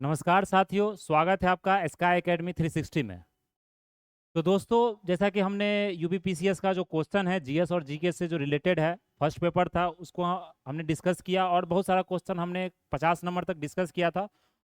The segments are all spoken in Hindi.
नमस्कार साथियों, स्वागत है आपका स्काई एकेडमी 360 में। तो दोस्तों, जैसा कि हमने यूपीपीसीएस का जो क्वेश्चन है जीएस और जीके से जो रिलेटेड है, फर्स्ट पेपर था उसको हमने डिस्कस किया और बहुत सारा क्वेश्चन हमने 50 नंबर तक डिस्कस किया था।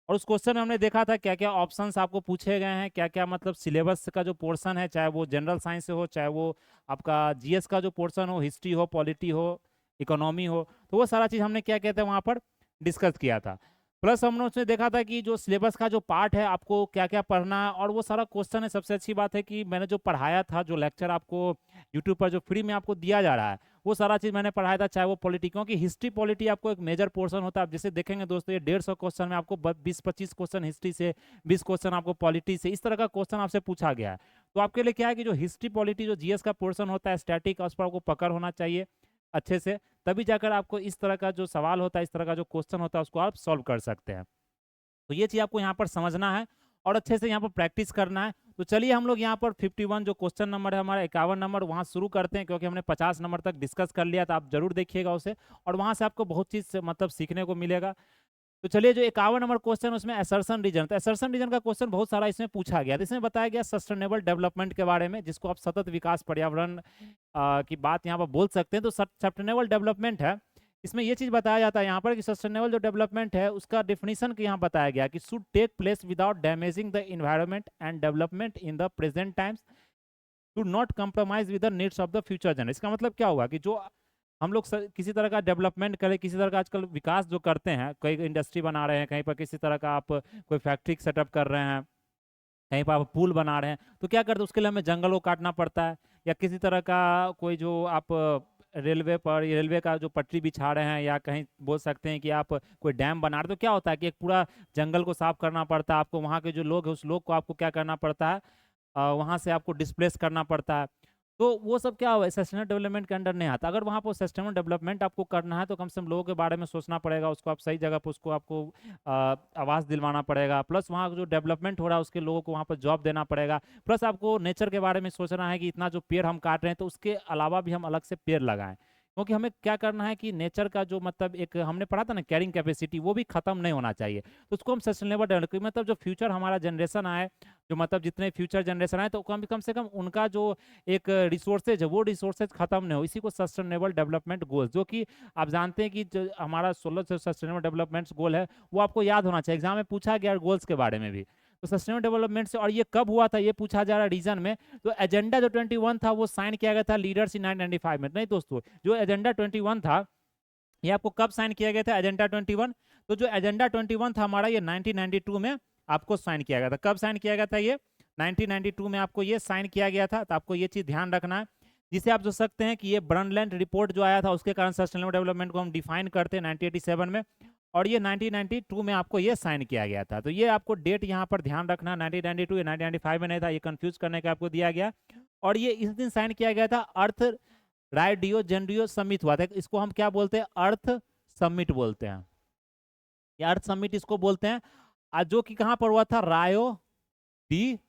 और उस क्वेश्चन में हमने देखा था क्या क्या ऑप्शंस आपको पूछे गए हैं, क्या क्या मतलब सिलेबस का जो पोर्शन है, चाहे वो जनरल साइंस से हो, चाहे वो आपका जीएस का जो पोर्शन हो, हिस्ट्री हो, पॉलिटी हो, इकोनॉमी हो, तो वो सारा चीज़ हमने क्या कहते हैं वहाँ पर डिस्कस किया था। प्लस हमने उसमें देखा था कि जो सिलेबस का जो पार्ट है आपको क्या क्या पढ़ना है, और वो सारा क्वेश्चन है। सबसे अच्छी बात है कि मैंने जो पढ़ाया था, जो लेक्चर आपको यूट्यूब पर जो फ्री में आपको दिया जा रहा है, वो सारा चीज़ मैंने पढ़ाया था, चाहे वो पॉलिटी, क्योंकि हिस्ट्री पॉलिटी आपको एक मेजर पोर्शन होता है। आप जैसे देखेंगे दोस्तों, ये 150 क्वेश्चन में आपको 20-25 क्वेश्चन हिस्ट्री से, 20 क्वेश्चन आपको पॉलिटी से, इस तरह का क्वेश्चन आपसे पूछा गया है। तो आपके लिए क्या है कि जो हिस्ट्री पॉलिटी जो जीएस का पोर्शन होता है स्टैटिक, उस पर आपको पकड़ होना चाहिए अच्छे से, तभी जाकर आपको इस तरह का जो सवाल होता है, इस तरह का जो क्वेश्चन होता है, उसको आप सॉल्व कर सकते हैं। तो ये चीज़ आपको यहाँ पर समझना है और अच्छे से यहाँ पर प्रैक्टिस करना है। तो चलिए हम लोग यहाँ पर 51 जो क्वेश्चन नंबर है हमारा, 51 नंबर, वहाँ शुरू करते हैं, क्योंकि हमने 50 नंबर तक डिस्कस कर लिया था। आप जरूर देखिएगा उसे, और वहाँ से आपको बहुत चीज़ मतलब सीखने को मिलेगा। तो चलिए, जो 51 नंबर क्वेश्चन उसमें असर्शन रीजन, तो असर्शन रीजन का क्वेश्चन बहुत सारा इसमें पूछा गया। तो इसमें बताया गया सस्टेनेबल डेवलपमेंट के बारे में, जिसको आप सतत विकास, पर्यावरण की बात यहाँ पर बोल सकते हैं। तो सस्टेनेबल डेवलपमेंट है, इसमें ये चीज बताया जाता है यहाँ पर कि सस्टेनेबल जो डेवलपमेंट है उसका डिफिनीशन के यहाँ बताया गया कि should take place without damaging the environment and development in the present times, should not compromise with the needs of the future generation. इसका मतलब क्या हुआ कि जो हम लोग किसी तरह का डेवलपमेंट करें, किसी तरह का आजकल विकास जो करते हैं, कहीं इंडस्ट्री बना रहे हैं, कहीं पर किसी तरह का आप कोई फैक्ट्री सेटअप कर रहे हैं, कहीं पर आप पुल बना रहे हैं, तो क्या करते हैं, उसके लिए हमें जंगल को काटना पड़ता है। या किसी तरह का कोई जो आप रेलवे पर, रेलवे का जो पटरी बिछा रहे हैं, या कहीं बोल सकते हैं कि आप कोई डैम बना रहे हैं, तो क्या होता है कि एक पूरा जंगल को साफ करना पड़ता है आपको। वहाँ के जो लोग हैं, उस लोग को आपको क्या करना पड़ता है, वहाँ से आपको डिस्प्लेस करना पड़ता है। तो वो सब क्या हुआ, सस्टेनेबल डेवलपमेंट के अंडर नहीं आता। अगर वहाँ पर सस्टेनेबल डेवलपमेंट आपको करना है, तो कम से कम लोगों के बारे में सोचना पड़ेगा, उसको आप सही जगह पर उसको आपको आवास दिलवाना पड़ेगा। प्लस वहाँ जो डेवलपमेंट हो रहा है उसके लोगों को वहाँ पर जॉब देना पड़ेगा। प्लस आपको नेचर के बारे में सोचना है कि इतना जो पेड़ हम काट रहे हैं, तो उसके अलावा भी हम अलग से पेड़ लगाएं, क्योंकि हमें क्या करना है कि नेचर का जो मतलब एक हमने पढ़ा था ना, कैरिंग कैपेसिटी, वो भी खत्म नहीं होना चाहिए। तो उसको हम सस्टेनेबल डेवलपमेंट, मतलब जो फ्यूचर हमारा जनरेशन आए, जो मतलब जितने फ्यूचर जनरेशन आए, तो कम से कम उनका जो एक रिसोर्सेज है, वो रिसोर्सेज खत्म नहीं हो, इसी को सस्टेनेबल डेवलपमेंट गोल्स, जो कि आप जानते हैं कि जो हमारा 16 जो सस्टेनेबल डेवलपमेंट गोल है, वो आपको याद होना चाहिए। एग्जाम में पूछा गया गोल्स के बारे में भी। तो सस्टेनेबल डेवलपमेंट से, और ये कब हुआ था ये पूछा जा रहा है रीजन में। तो एजेंडा जो 21 था वो साइन किया गया था लीडर्स इन 1995 में। नहीं दोस्तों, जो एजेंडा 21 था, ये आपको कब साइन किया गया था एजेंडा 21? तो जो एजेंडा 21 था हमारा, ये 1992 में आपको साइन किया गया था। कब साइन किया गया था ये? 1992 में आपको ये साइन किया गया था। तो आपको ये चीज ध्यान रखना है, जिसे आप सोच सकते हैं कि ये ब्रनलैंड रिपोर्ट जो आया था, उसके कारण सस्टेनेबल डेवलपमेंट को हम डिफाइन करते हैं 1987 में, और ये 1992 में आपको ये साइन किया गया था। तो ये आपको डेट यहाँ पर ध्यान रखना, 1992 या 1995 में नहीं था, ये कंफ्यूज करने का आपको दिया गया। और ये इस दिन साइन किया गया था, अर्थ राइडियो जेनरियो समिट हुआ था। इसको हम क्या बोलते हैं? अर्थ समिट बोलते हैं। ये अर्थ समिट इसको बोलते हैं, जो कि कहाँ पर हुआ था? रायो डी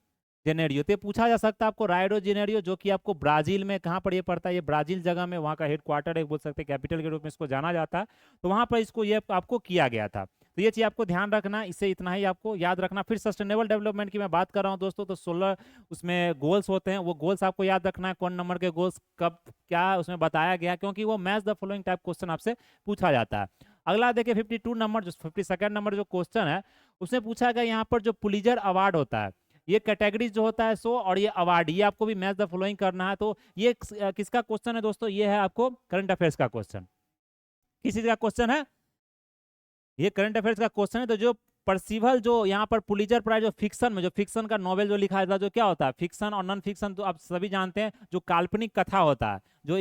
जेनेरियो। तो पूछा जा सकता है आपको, रायो डी जेनेरियो, जो कि आपको ब्राजील में, कहाँ पर ये पड़ता है? ये ब्राजील जगह में, वहाँ का हेडक्वार्टर है, बोल सकते हैं कैपिटल के रूप में इसको जाना जाता है। तो वहाँ पर इसको ये आपको किया गया था। तो ये चीज आपको ध्यान रखना, इससे इतना ही आपको याद रखना। फिर सस्टेनेबल डेवलपमेंट की मैं बात कर रहा हूँ दोस्तों, तो 16 उसमें गोल्स होते हैं। वो गोल्स आपको याद रखना है, कौन नंबर के गोल्स कब क्या उसमें बताया गया, क्योंकि वो match the following type question आपसे पूछा जाता है। अगला देखिए 52 नंबर, जो 52nd नंबर जो क्वेश्चन है, उसमें पूछा गया यहाँ पर जो पुलिजर अवार्ड होता है, ये कैटेगरीज जो होता है सो, और ये अवार्ड, ये आपको भी मैच द फॉलोइंग करना है। तो ये किसका क्वेश्चन है दोस्तों? ये है आपको करंट अफेयर्स का क्वेश्चन। किस चीज का क्वेश्चन है? ये करंट अफेयर्स का क्वेश्चन है। तो जो परसिवल, जो यहाँ पर पुलिजर प्राइज जो फिक्शन में, जो फिक्शन का नॉवेल जो लिखा जाता है, जो क्या होता है फिक्शन और नॉन फिक्शन, तो आप सभी जानते हैं, जो काल्पनिक कथा होता है, जो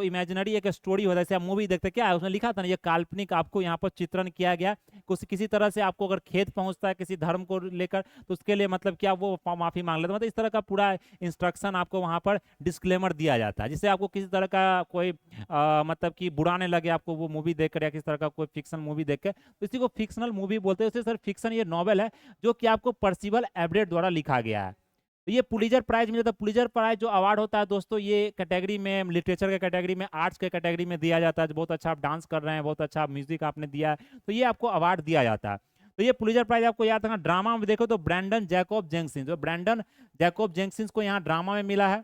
इमेजिनरी एक स्टोरी होता है, जैसे आप मूवी देखते हैं, क्या है उसने लिखा था ना, ये काल्पनिक आपको यहाँ पर चित्रण किया गया। कुछ किसी तरह से आपको अगर खेद पहुंचता है किसी धर्म को लेकर, तो उसके लिए मतलब क्या वो माफी मांग लेते हैं, मतलब इस तरह का पूरा इंस्ट्रक्शन आपको वहाँ पर डिस्क्लेमर दिया जाता है, जिससे आपको किसी तरह का कोई मतलब कि बुराने लगे आपको वो मूवी देखकर, या किसी तरह का कोई फिक्शन मूवी देखकर, तो इसी को फिक्शनल मूवी बोलते हैं। सर फिक्शन ये नॉवेल है जो कि आपको पर्सिवल एब्रेट द्वारा लिखा गया है। तो ये पुलिजर प्राइज मिला था। पुलिजर प्राइज जो अवार्ड होता है दोस्तों, ये कैटेगरी में, लिटरेचर के कैटेगरी में, आर्ट्स के कैटेगरी में दिया जाता है। बहुत अच्छा आप डांस कर रहे हैं, बहुत अच्छा म्यूजिक आपने दिया है, तो ये आपको अवार्ड दिया जाता है। तो ये पुलित्जर प्राइज आपको याद रखना। ड्रामा में देखो तो ब्रैंडन जैकब जेंकिंस, तो ब्रैंडन जैकब जेंकिंस को यहाँ ड्रामा में मिला है।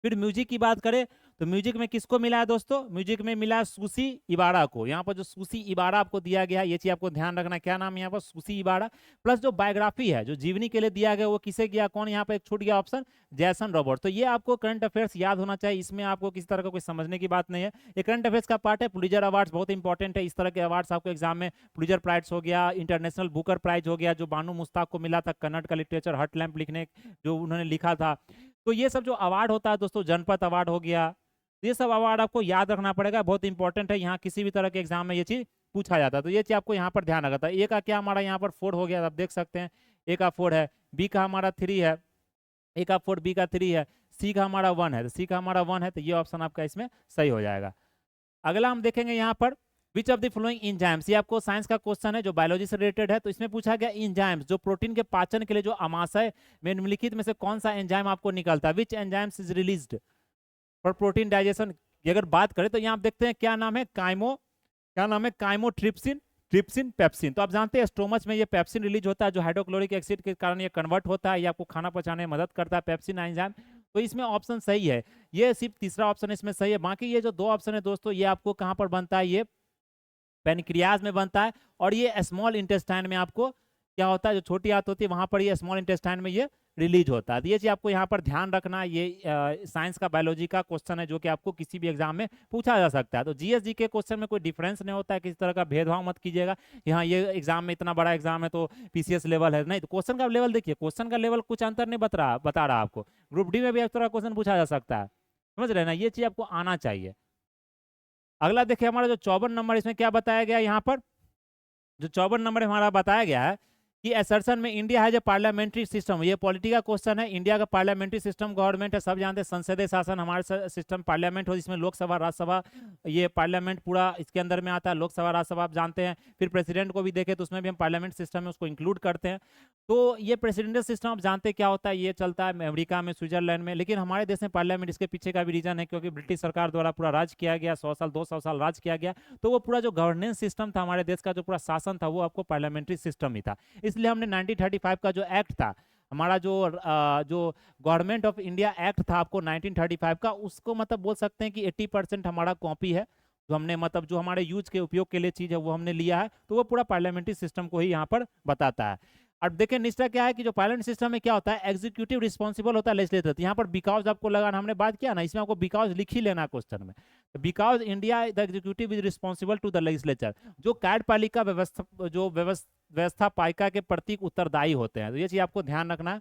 फिर म्यूजिक की बात करें तो म्यूजिक में किसको मिला है दोस्तों, म्यूजिक में मिला है सुशी इबारा को। यहाँ पर जो सुशी इबारा आपको दिया गया है, ये चीज आपको ध्यान रखना, क्या नाम है यहाँ पर, सुशी इबारा। प्लस जो बायोग्राफी है, जो जीवनी के लिए दिया गया, वो किसे गया, कौन, यहाँ पर एक छूट गया ऑप्शन, जैसन रॉबर्ट। तो ये आपको करंट अफेयर्स याद होना चाहिए, इसमें आपको किसी तरह का कोई समझने की बात नहीं है, ये करंट अफेयर्स का पार्ट है। पुलित्जर अवार्ड्स बहुत इंपॉर्टेंट है, इस तरह के अवार्ड्स आपको एग्जाम में, पुलित्जर प्राइज हो गया, इंटरनेशनल बुकर प्राइज हो गया, जो बानू मुश्ताक को मिला था कन्नड़ का लिटरेचर हट लैम्प लिखने, जो उन्होंने लिखा था। तो ये सब जो अवार्ड होता है दोस्तों, जनपद अवार्ड हो गया, ये सब अवार्ड आपको याद रखना पड़ेगा, बहुत इंपॉर्टेंट है, यहाँ किसी भी तरह के एग्जाम में ये चीज पूछा जाता है। तो ये चीज आपको यहाँ पर ध्यान रखना था। ए का क्या हमारा यहाँ पर 4 हो गया, आप देख सकते हैं, ए का 4 है, बी का हमारा 3 है, ए का 4, बी का 3 है, सी का हमारा 1 है, तो सी का हमारा 1 है, तो ये ऑप्शन आपका इसमें सही हो जाएगा। अगला हम देखेंगे यहाँ पर विच ऑफ द फॉलोइंग एंजाइम्स, ये आपको साइंस का क्वेश्चन है जो बायोलॉजी से रिलेटेड है। तो इसमें पूछा गया एंजाइम्स, जो प्रोटीन के पाचन के लिए जो अमाशय में निम्नलिखित में से कौन सा एंजाइम आपको निकलता है, which enzymes is released for protein digestion की अगर बात करें तो यहाँ आप देखते हैं क्या नाम है, क्या नाम है, काइमोट्रिप्सिन, ट्रिप्सिन, पेप्सिन। तो आप जानते हैं स्टोमच में ये पेप्सिन रिलीज होता है, जो हाइड्रोक्लोरिक एसिड के कारण ये कन्वर्ट होता है, ये आपको खाना पचाने में मदद करता है, पेप्सिन एंजाइम। तो इसमें ऑप्शन सही है, ये सिर्फ तीसरा ऑप्शन इसमें सही है। बाकी ये जो 2 ऑप्शन है दोस्तों, ये आपको कहाँ पर बनता है, ये पेनक्रियाज में बनता है, और ये स्मॉल इंटेस्टाइन में आपको क्या होता है, जो छोटी आंत होती है वहां पर ये स्मॉल इंटेस्टाइन में ये रिलीज होता है। तो ये चीज आपको यहाँ पर ध्यान रखना, ये साइंस का बायोलॉजी का क्वेश्चन है जो कि आपको किसी भी एग्जाम में पूछा जा सकता है। तो जीएसजी के क्वेश्चन में कोई डिफरेंस नहीं होता है, किसी तरह का भेदभाव मत कीजिएगा, यहाँ ये एग्जाम में इतना बड़ा एग्जाम है तो पीसीएस लेवल है, नहीं। तो क्वेश्चन का लेवल देखिए, क्वेश्चन का लेवल कुछ अंतर नहीं बता रहा आपको, ग्रुप डी में भी इस तरह क्वेश्चन पूछा जा सकता है, समझ रहे ना, ये चीज आपको आना चाहिए। अगला देखिए हमारा जो 54 नंबर, इसमें क्या बताया गया, यहाँ पर जो 54 नंबर हमारा बताया गया है कि असर्शन में इंडिया है जो पार्लियामेंट्री सिस्टम, ये पॉलिटिकल क्वेश्चन है। इंडिया का पार्लियामेंट्री सिस्टम गवर्नमेंट है, सब जानते हैं, संसदीय शासन हमारे सिस्टम, पार्लियामेंट हो जिसमें लोकसभा राज्यसभा, ये पार्लियामेंट पूरा इसके अंदर में आता है, लोकसभा राज्यसभा आप जानते हैं। फिर प्रेसिडेंट को भी देखें तो उसमें भी हम पार्लियामेंट सिस्टम में उसको इंक्लूड करते हैं। तो ये प्रेसिडेंशियल सिस्टम आप जानते हैं क्या होता है, ये चलता है अमेरिका में, स्विट्जरलैंड में, लेकिन हमारे देश में पार्लियामेंट, इसके पीछे का भी रीजन है क्योंकि ब्रिटिश सरकार द्वारा पूरा राज किया गया, 100 साल 200 साल राज किया गया, तो वो पूरा जो गवर्नेंस सिस्टम था हमारे देश का, जो पूरा शासन था, वो आपको पार्लियामेंट्री सिस्टम ही था। इसलिए हमने 1935 का जो एक्ट था हमारा, जो गवर्नमेंट ऑफ इंडिया एक्ट था आपको 1935 का, उसको मतलब बोल सकते हैं कि 80% हमारा कॉपी है, जो हमने मतलब जो हमारे यूज के उपयोग के लिए चीज है वो हमने लिया है, तो वो पूरा पार्लियामेंट्री सिस्टम को ही यहाँ पर बताता है। अब देखें निष्ठा क्या है कि जो पार्लियामेंट सिस्टम में क्या होता है, एग्जीक्यूटिव रिस्पॉन्सिबल होता है लेजिस्लेटर। यहाँ पर बिकॉज आपको लगाना, हमने बात किया ना, इसमें आपको बिकॉज लिख ही लेना क्वेश्चन में, because India the executive is responsible to the legislature, जो कार्यपालिका व्यवस्था पालिका के प्रतीक उत्तरदायी होते हैं। तो ये चीज आपको ध्यान रखना है,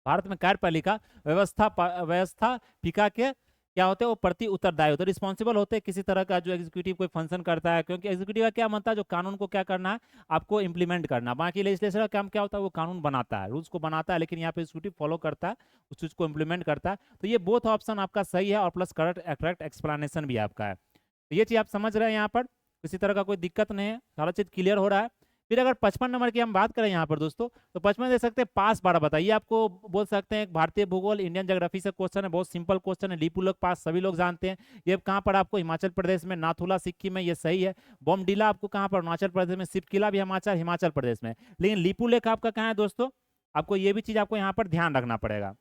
भारत में कार्यपालिका व्यवस्थापिका के क्या होते हैं, वो प्रति उत्तरदायी होते हैं, रिस्पॉन्सिबल होते हैं किसी तरह का जो एग्जीक्यूटिव कोई फंक्शन करता है, क्योंकि एग्जीक्यूटिव का क्या बनता है, जो कानून को क्या करना है, आपको इंप्लीमेंट करना। बाकी लेजिस्लेचर का काम क्या होता है, वो कानून बनाता है, रूल्स को बनाता है, लेकिन यहाँ पे एग्जीक्यूटिव फॉलो करता है, उस चीज को इंप्लीमेंट करता है। तो ये बोथ ऑप्शन आपका सही है, और प्लस करेक्ट एक्सप्लेनेशन भी आपका है। तो ये चीज आप समझ रहे हैं, यहाँ पर किसी तरह का कोई दिक्कत नहीं है, सारा चीज क्लियर हो रहा है। फिर अगर 55 नंबर की हम बात करें यहाँ पर दोस्तों, तो 55 दे सकते हैं पास 12 बताइए, आपको बोल सकते हैं भारतीय भूगोल इंडियन ज्योग्राफी से क्वेश्चन है, बहुत सिंपल क्वेश्चन है, लिपुलेख पास सभी लोग जानते हैं। ये कहाँ पर आपको, हिमाचल प्रदेश में, नाथुला सिक्किम में, ये सही है। बोमडिला आपको कहाँ पर, अरुणाचल प्रदेश में, सिपकिला भी हिमाचल प्रदेश में, लेकिन लिपुलेख आपका कहाँ है दोस्तों, आपको ये भी चीज आपको यहाँ पर ध्यान रखना पड़ेगा।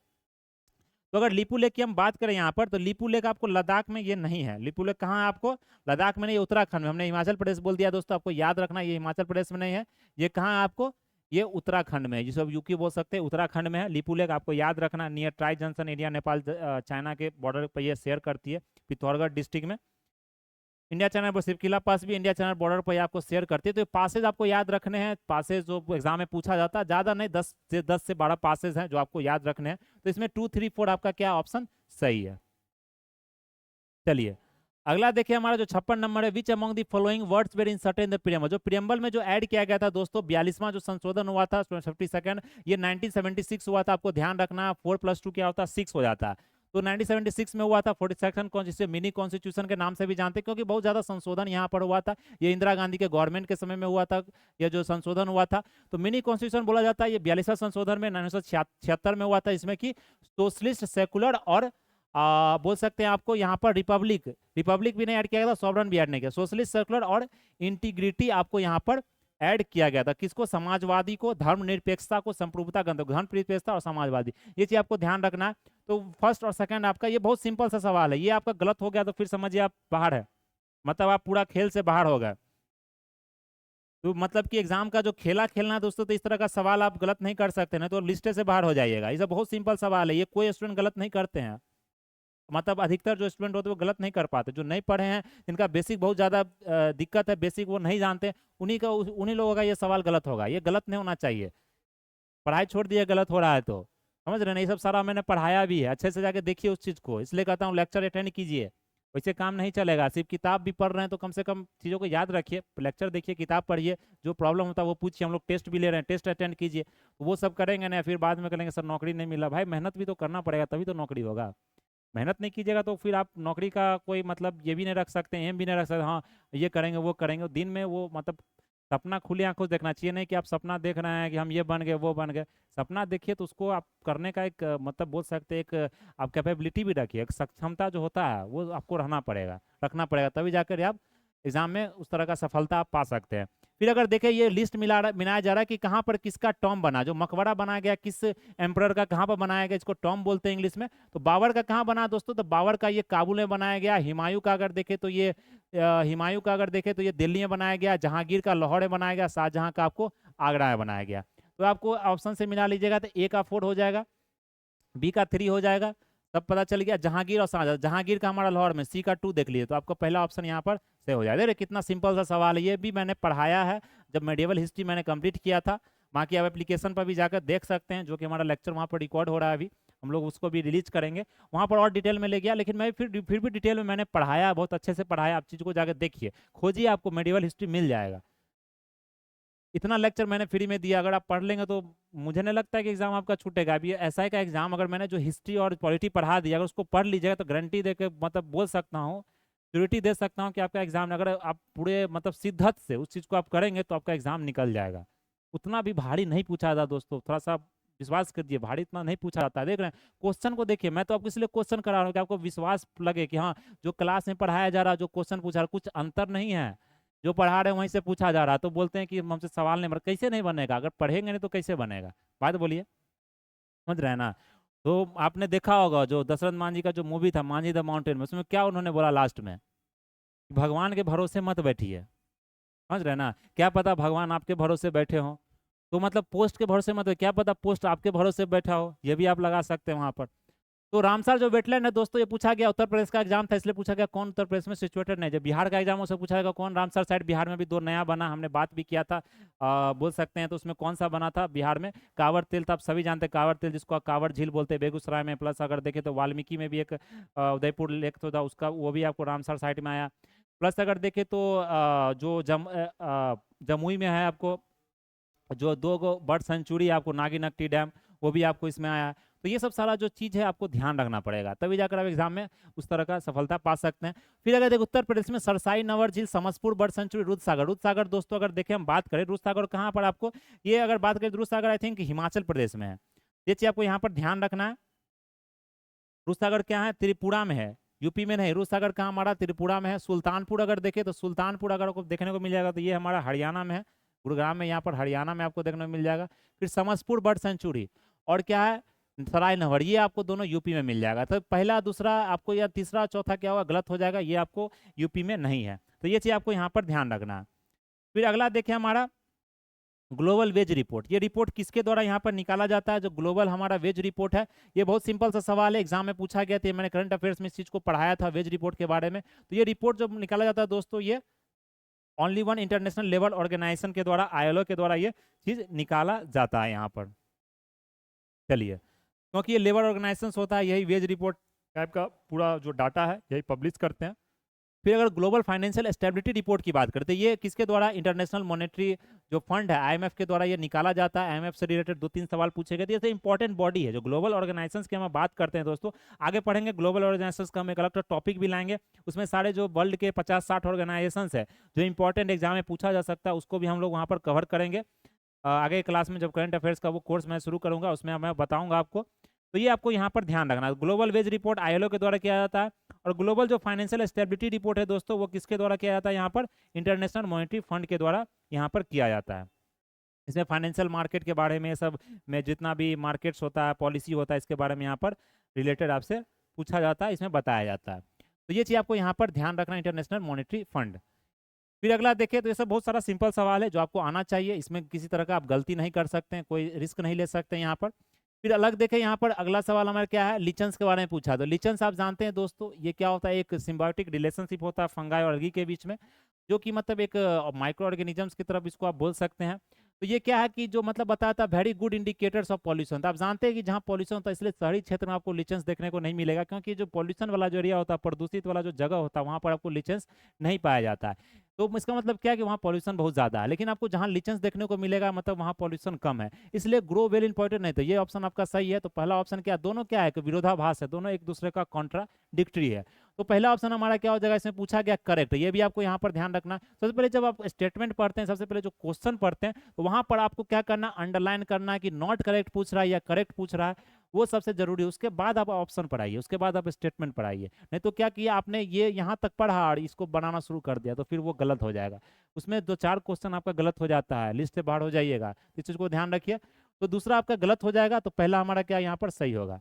तो अगर लिपुलेख की हम बात करें यहाँ पर, तो लिपुलेख आपको लद्दाख में ये नहीं है, लिपुलेख कहाँ है आपको, लद्दाख में नहीं, उत्तराखंड में, हमने हिमाचल प्रदेश बोल दिया दोस्तों, आपको याद रखना ये हिमाचल प्रदेश में नहीं है, ये कहाँ है आपको, ये उत्तराखंड में है, जिसे आप यूपी बोल सकते हैं, उत्तराखंड में है लिपुलेख, आपको याद रखना, near tri junction, India Nepal China के बॉर्डर पर ये शेयर करती है, पिथौरागढ़ डिस्ट्रिक्ट में। इंडिया चैनल पर सिपकिला पास भी इंडिया चैनल बॉर्डर पर आपको शेयर करती है। तो पासेज आपको याद रखने हैं, पासेज जो एग्जाम में पूछा जाता है, ज्यादा नहीं, 10 से 12 पासेज हैं जो आपको याद रखने हैं। तो इसमें 2, 3, 4 आपका क्या ऑप्शन सही है। चलिए अगला देखिए हमारा जो 56 नंबर है, which among the following words were inserted in the preamble, जो प्रीएम्बल में जो ऐड किया गया था दोस्तों, 42वां जो संशोधन हुआ था 52nd, ये 1976 हुआ था, आपको ध्यान रखना, 4 + 2 क्या होता है, 6 हो जाता है। तो 1976 में हुआ था 42nd कॉन्स्टिट्यूशन, मिनी कॉन्स्टिट्यूशन के नाम से भी जानते हैं, क्योंकि बहुत ज्यादा संशोधन यहाँ पर हुआ था, ये इंदिरा गांधी के गवर्नमेंट के समय में हुआ था, यह जो संशोधन हुआ था। तो मिनी कॉन्स्टिट्यूशन बोला जाता है, ये 42वां संशोधन में 1976 में हुआ था, इसमें कि सोशलिस्ट, सेकुलर और बोल सकते हैं आपको यहाँ पर रिपब्लिक भी नहीं ऐड किया गया था, सॉवरन भी ऐड नहीं किया, सोशलिस्ट, सेकुलर और इंटीग्रिटी आपको यहाँ पर ऐड किया गया था, किसको? समाजवादी को, धर्मनिरपेक्षता को, संप्रभुता गणतंत्र, धर्मनिरपेक्षता और समाजवादी, ये चीज आपको ध्यान रखना है। तो फर्स्ट और सेकंड आपका ये बहुत सिंपल सा सवाल है, ये आपका गलत हो गया तो फिर समझिए आप बाहर है, मतलब आप पूरा खेल से बाहर हो गए। तो मतलब कि एग्जाम का जो खेला खेलना है दोस्तों, तो इस तरह का सवाल आप गलत नहीं कर सकते ना, तो लिस्टे से बाहर हो जाइएगा। ये सब बहुत सिंपल सवाल है, ये कोई स्टूडेंट गलत नहीं करते हैं, मतलब अधिकतर जो स्टूडेंट होते हैं वो गलत नहीं कर पाते। जो नहीं पढ़े हैं, जिनका बेसिक बहुत ज़्यादा दिक्कत है, बेसिक वो नहीं जानते, उन्हीं लोगों का ये सवाल गलत होगा। ये गलत नहीं होना चाहिए, पढ़ाई छोड़ दिए गलत हो रहा है तो, समझ रहे हैं ना? ये सब सारा मैंने पढ़ाया भी है, अच्छे से जाके देखिए उस चीज़ को, इसलिए कहता हूँ लेक्चर अटेंड कीजिए, वैसे काम नहीं चलेगा। सिर्फ किताब भी पढ़ रहे हैं तो कम से कम चीज़ों को याद रखिए, लेक्चर देखिए, किताब पढ़िए, जो प्रॉब्लम होता है वो पूछिए, हम लोग टेस्ट भी ले रहे हैं, टेस्ट अटेंड कीजिए। वो सब करेंगे ना, फिर बाद में कहेंगे सर नौकरी नहीं मिला। भाई मेहनत भी तो करना पड़ेगा, तभी तो नौकरी होगा। मेहनत नहीं कीजिएगा तो फिर आप नौकरी का कोई मतलब ये भी नहीं रख सकते, एम भी नहीं रख सकते, हाँ ये करेंगे वो करेंगे। दिन में वो मतलब सपना खुली आंखों से देखना चाहिए, नहीं कि आप सपना देख रहे हैं कि हम ये बन गए वो बन गए। सपना देखिए तो उसको आप करने का एक मतलब बोल सकते हैं, एक आप कैपेबिलिटी भी रखिए, एक सक्षमता जो होता है वो आपको रखना पड़ेगा, तभी जाकर आप एग्जाम में उस तरह का सफलता आप पा सकते हैं। फिर अगर देखें ये लिस्ट मिलाया जा रहा है कि कहाँ पर किसका टॉम बना, जो मकबरा बनाया गया किस एम्परर का कहाँ पर बनाया गया, इसको टॉम बोलते हैं इंग्लिश में। तो बाबर का कहाँ बना दोस्तों? तो बाबर का ये काबुल में बनाया गया। हुमायूं का अगर देखें तो ये दिल्ली में बनाया गया। जहांगीर का लाहौर में बनाया गया। शाहजहां का आपको आगरा में बनाया गया। तो आपको ऑप्शन से मिला लीजिएगा, तो ए का 4 हो जाएगा, बी का 3 हो जाएगा, तब पता चल गया। जहांगीर और शाहजहां, जहांगीर का हमारा लाहौर में, सी का 2 देख लिए, तो आपको पहला ऑप्शन यहाँ पर से हो जाएगा। देखिए कितना सिंपल सा सवाल है, ये भी मैंने पढ़ाया है जब मेडिवल हिस्ट्री मैंने कंप्लीट किया था। बाकी आप एप्लीकेशन पर भी जाकर देख सकते हैं, जो कि हमारा लेक्चर वहाँ पर रिकॉर्ड हो रहा है, अभी हम लोग उसको भी रिलीज करेंगे, वहाँ पर और डिटेल में ले गया। लेकिन मैं फिर भी डिटेल में मैंने पढ़ाया, बहुत अच्छे से पढ़ाया। आप चीज़ को जाकर देखिए, खोजिए, आपको मेडिवल हिस्ट्री मिल जाएगा। इतना लेक्चर मैंने फ्री में दिया, अगर आप पढ़ लेंगे तो मुझे नहीं लगता है कि एग्जाम आपका छूटेगा। अभी एसआई का एग्जाम अगर मैंने जो हिस्ट्री और पॉलिटी पढ़ा दिया, अगर उसको पढ़ लीजिएगा तो गारंटी दे के मतलब बोल सकता हूँ, श्योरिटी दे सकता हूँ कि आपका एग्जाम, अगर आप पूरे मतलब शिद्दत से उस चीज़ को आप करेंगे तो आपका एग्जाम निकल जाएगा। उतना भी भारी नहीं पूछा जाता दोस्तों, थोड़ा सा विश्वास करिए, भारी इतना नहीं पूछा जाता है। देख रहे हैं क्वेश्चन को, देखिए मैं तो आपको इसलिए क्वेश्चन करा रहा हूँ कि आपको विश्वास लगे कि हाँ जो क्लास में पढ़ाया जा रहा है, जो क्वेश्चन पूछा रहा है, कुछ अंतर नहीं है, जो पढ़ा रहे हैं वहीं से पूछा जा रहा है। तो बोलते हैं कि हमसे सवाल नहीं बन, कैसे नहीं बनेगा? अगर पढ़ेंगे नहीं तो कैसे बनेगा? बात बोलिए, समझ रहे हैं ना? तो आपने देखा होगा जो दशरथ मांझी का जो मूवी था, मांझी द माउंटेन में, उसमें क्या उन्होंने बोला लास्ट में? भगवान के भरोसे मत बैठिए। समझ रहे हैं ना? क्या पता भगवान आपके भरोसे बैठे हो, तो मतलब पोस्ट के भरोसे मत, क्या पता पोस्ट आपके भरोसे बैठा हो, ये भी आप लगा सकते हैं वहां पर। तो रामसर जो वेटलैंड है दोस्तों, ये पूछा गया, उत्तर प्रदेश का एग्जाम था इसलिए पूछा गया कौन उत्तर प्रदेश में सिचुएटेड नहीं। जब बिहार का एग्जाम उसे पूछा गया कौन रामसर साइड, बिहार में भी 2 नया बना, हमने बात भी किया था, बोल सकते हैं। तो उसमें कौन सा बना था बिहार में? कांवर तिल था, आप सभी जानते हैं कांवर तिल, जिसको कांवर झील बोलते हैं, बेगूसराय में। प्लस अगर देखें तो वाल्मीकि में भी एक उदयपुर लेक तो था उसका, वो भी आपको रामसर साइड में आया। प्लस अगर देखें तो जो जमुई में है आपको जो 2 बर्ड सेंचुरी आपको नागीनक्टी डैम, वो भी आपको इसमें आया है। तो ये सब सारा जो चीज़ है आपको ध्यान रखना पड़ेगा, तभी जाकर आप एग्जाम में उस तरह का सफलता पा सकते हैं। फिर अगर देखो उत्तर प्रदेश में सरसाई, नवर झील, समसपुर बर्ड सेंचुरी, दूधसागर दोस्तों अगर देखें हम बात करें, दूधसागर कहाँ पर आपको, ये अगर बात करें दूधसागर आई थिंक हिमाचल प्रदेश में है, ये चीज़ आपको यहाँ पर ध्यान रखना है। दूधसागर क्या है? त्रिपुरा में है, यूपी में नहीं। दूधसागर कहाँ हमारा? त्रिपुरा में है। सुल्तानपुर अगर देखें तो सुल्तानपुर अगर आपको देखने को मिल जाएगा तो ये हमारा हरियाणा में है, गुरुग्राम में, यहाँ पर हरियाणा में आपको देखने को मिल जाएगा। फिर समसपुर बर्ड सेंचुरी और क्या है सराय नहर, ये आपको दोनों यूपी में मिल जाएगा। तो पहला दूसरा आपको, या तीसरा चौथा क्या होगा गलत हो जाएगा, ये आपको यूपी में नहीं है। तो ये चीज़ आपको यहाँ पर ध्यान रखना है। फिर अगला देखें हमारा ग्लोबल वेज रिपोर्ट, ये रिपोर्ट किसके द्वारा यहाँ पर निकाला जाता है? जो ग्लोबल हमारा वेज रिपोर्ट है, ये बहुत सिंपल सा सवाल है, एग्जाम में पूछा गया था, मैंने करंट अफेयर्स में इस चीज़ को पढ़ाया था वेज रिपोर्ट के बारे में। तो ये रिपोर्ट जब निकाला जाता है दोस्तों, ये only one international level organization के द्वारा, ILO के द्वारा ये चीज़ निकाला जाता है यहाँ पर। चलिए, क्योंकि ये लेबर ऑर्गेनाइजेशन होता है, यही वेज रिपोर्ट टाइप का पूरा जो डाटा है यही पब्लिश करते हैं। फिर अगर ग्लोबल फाइनेंशियल स्टेबिलिटी रिपोर्ट की बात करते हैं, ये किसके द्वारा? इंटरनेशनल मॉनेटरी जो फंड है IMF के द्वारा ये निकाला जाता है। IMF से रिलेटेड 2-3 सवाल पूछे गए थे। ये इंपॉर्टेंट बॉडी है जो ग्लोबल ऑर्गेनाइजेशंस की हम बात करते हैं दोस्तों। आगे पढ़ेंगे ग्लोबल ऑर्गेनाइजेशंस का हम एक अलग टॉपिक भी लाएंगे, उसमें सारे जो वर्ल्ड के 50-60 ऑर्गेनाइजेशंस है जो इंपॉर्टेंट एग्जाम में पूछा जा सकता है, उसको भी हम लोग वहाँ पर कवर करेंगे। आगे क्लास में जब करंट अफेयर्स का वो कोर्स मैं शुरू करूँगा उसमें मैं बताऊँगा आपको। तो ये आपको यहाँ पर ध्यान रखना है। ग्लोबल वेज रिपोर्ट ILO के द्वारा किया जाता है, और ग्लोबल जो फाइनेंशियल स्टेबिलिटी रिपोर्ट है दोस्तों, वो किसके द्वारा किया जाता है यहाँ पर? इंटरनेशनल मॉनेटरी फंड के द्वारा यहाँ पर किया जाता है। इसमें फाइनेंशियल मार्केट के बारे में सब में जितना भी मार्केट्स होता है, पॉलिसी होता है, इसके बारे में यहाँ पर रिलेटेड आपसे पूछा जाता है, इसमें बताया जाता है। तो ये चीज़ आपको यहाँ पर ध्यान रखना, इंटरनेशनल मॉनेटरी फंड। फिर अगला देखें तो ये सब बहुत सारा सिंपल सवाल है जो आपको आना चाहिए, इसमें किसी तरह का आप गलती नहीं कर सकते हैं, कोई रिस्क नहीं ले सकते यहाँ पर। फिर अलग देखें यहाँ पर अगला सवाल हमारा क्या है, लिचन्स के बारे में पूछा। तो लिचन्स आप जानते हैं दोस्तों, ये क्या होता है? एक सिम्बायोटिक रिलेशनशिप होता है फंगाई और अलगी के बीच में, जो कि मतलब एक माइक्रो ऑर्गेनिजम्स की तरफ इसको आप बोल सकते हैं। तो ये क्या है कि जो मतलब बताता है very good indicators of pollution. तो आप जानते हैं कि जहाँ पॉल्यूशन होता है, इसलिए शहरी क्षेत्र में आपको लिचन्स देखने को नहीं मिलेगा, क्योंकि जो पॉल्यूशन वाला जो एरिया होता है, प्रदूषित वाला जो जगह होता है, वहाँ पर आपको लिचन्स नहीं पाया जाता है। तो इसका मतलब क्या है कि वहाँ पॉल्यूशन बहुत ज़्यादा है, लेकिन आपको जहाँ लिचन्स देखने को मिलेगा मतलब वहाँ पॉल्यूशन कम है, इसलिए ग्रो वेल इंपॉर्टेंट नहीं। तो ये ऑप्शन आपका सही है। तो पहला ऑप्शन क्या, दोनों क्या है कि विरोधाभास है, दोनों एक दूसरे का कॉन्ट्राडिक्टरी है। तो पहला ऑप्शन हमारा क्या हो जाएगा, इसमें पूछा गया करेक्ट। ये भी आपको यहाँ पर ध्यान रखना। सबसे पहले जब आप स्टेटमेंट पढ़ते हैं, सबसे पहले जो क्वेश्चन पढ़ते हैं, तो वहाँ पर आपको क्या करना, अंडरलाइन करना है कि नॉट करेक्ट पूछ रहा है या करेक्ट पूछ रहा है, वो सबसे जरूरी है। उसके बाद आप ऑप्शन पढ़ाइए, उसके बाद आप स्टेटमेंट पढ़ाइए। नहीं तो क्या किया आपने, ये यहाँ तक पढ़ा और इसको बनाना शुरू कर दिया, तो फिर वो गलत हो जाएगा। उसमें 2-4 क्वेश्चन आपका गलत हो जाता है, लिस्ट से बाहर हो जाइएगा, इस चीज़ को ध्यान रखिए। तो दूसरा आपका गलत हो जाएगा, तो पहला हमारा क्या यहाँ पर सही होगा।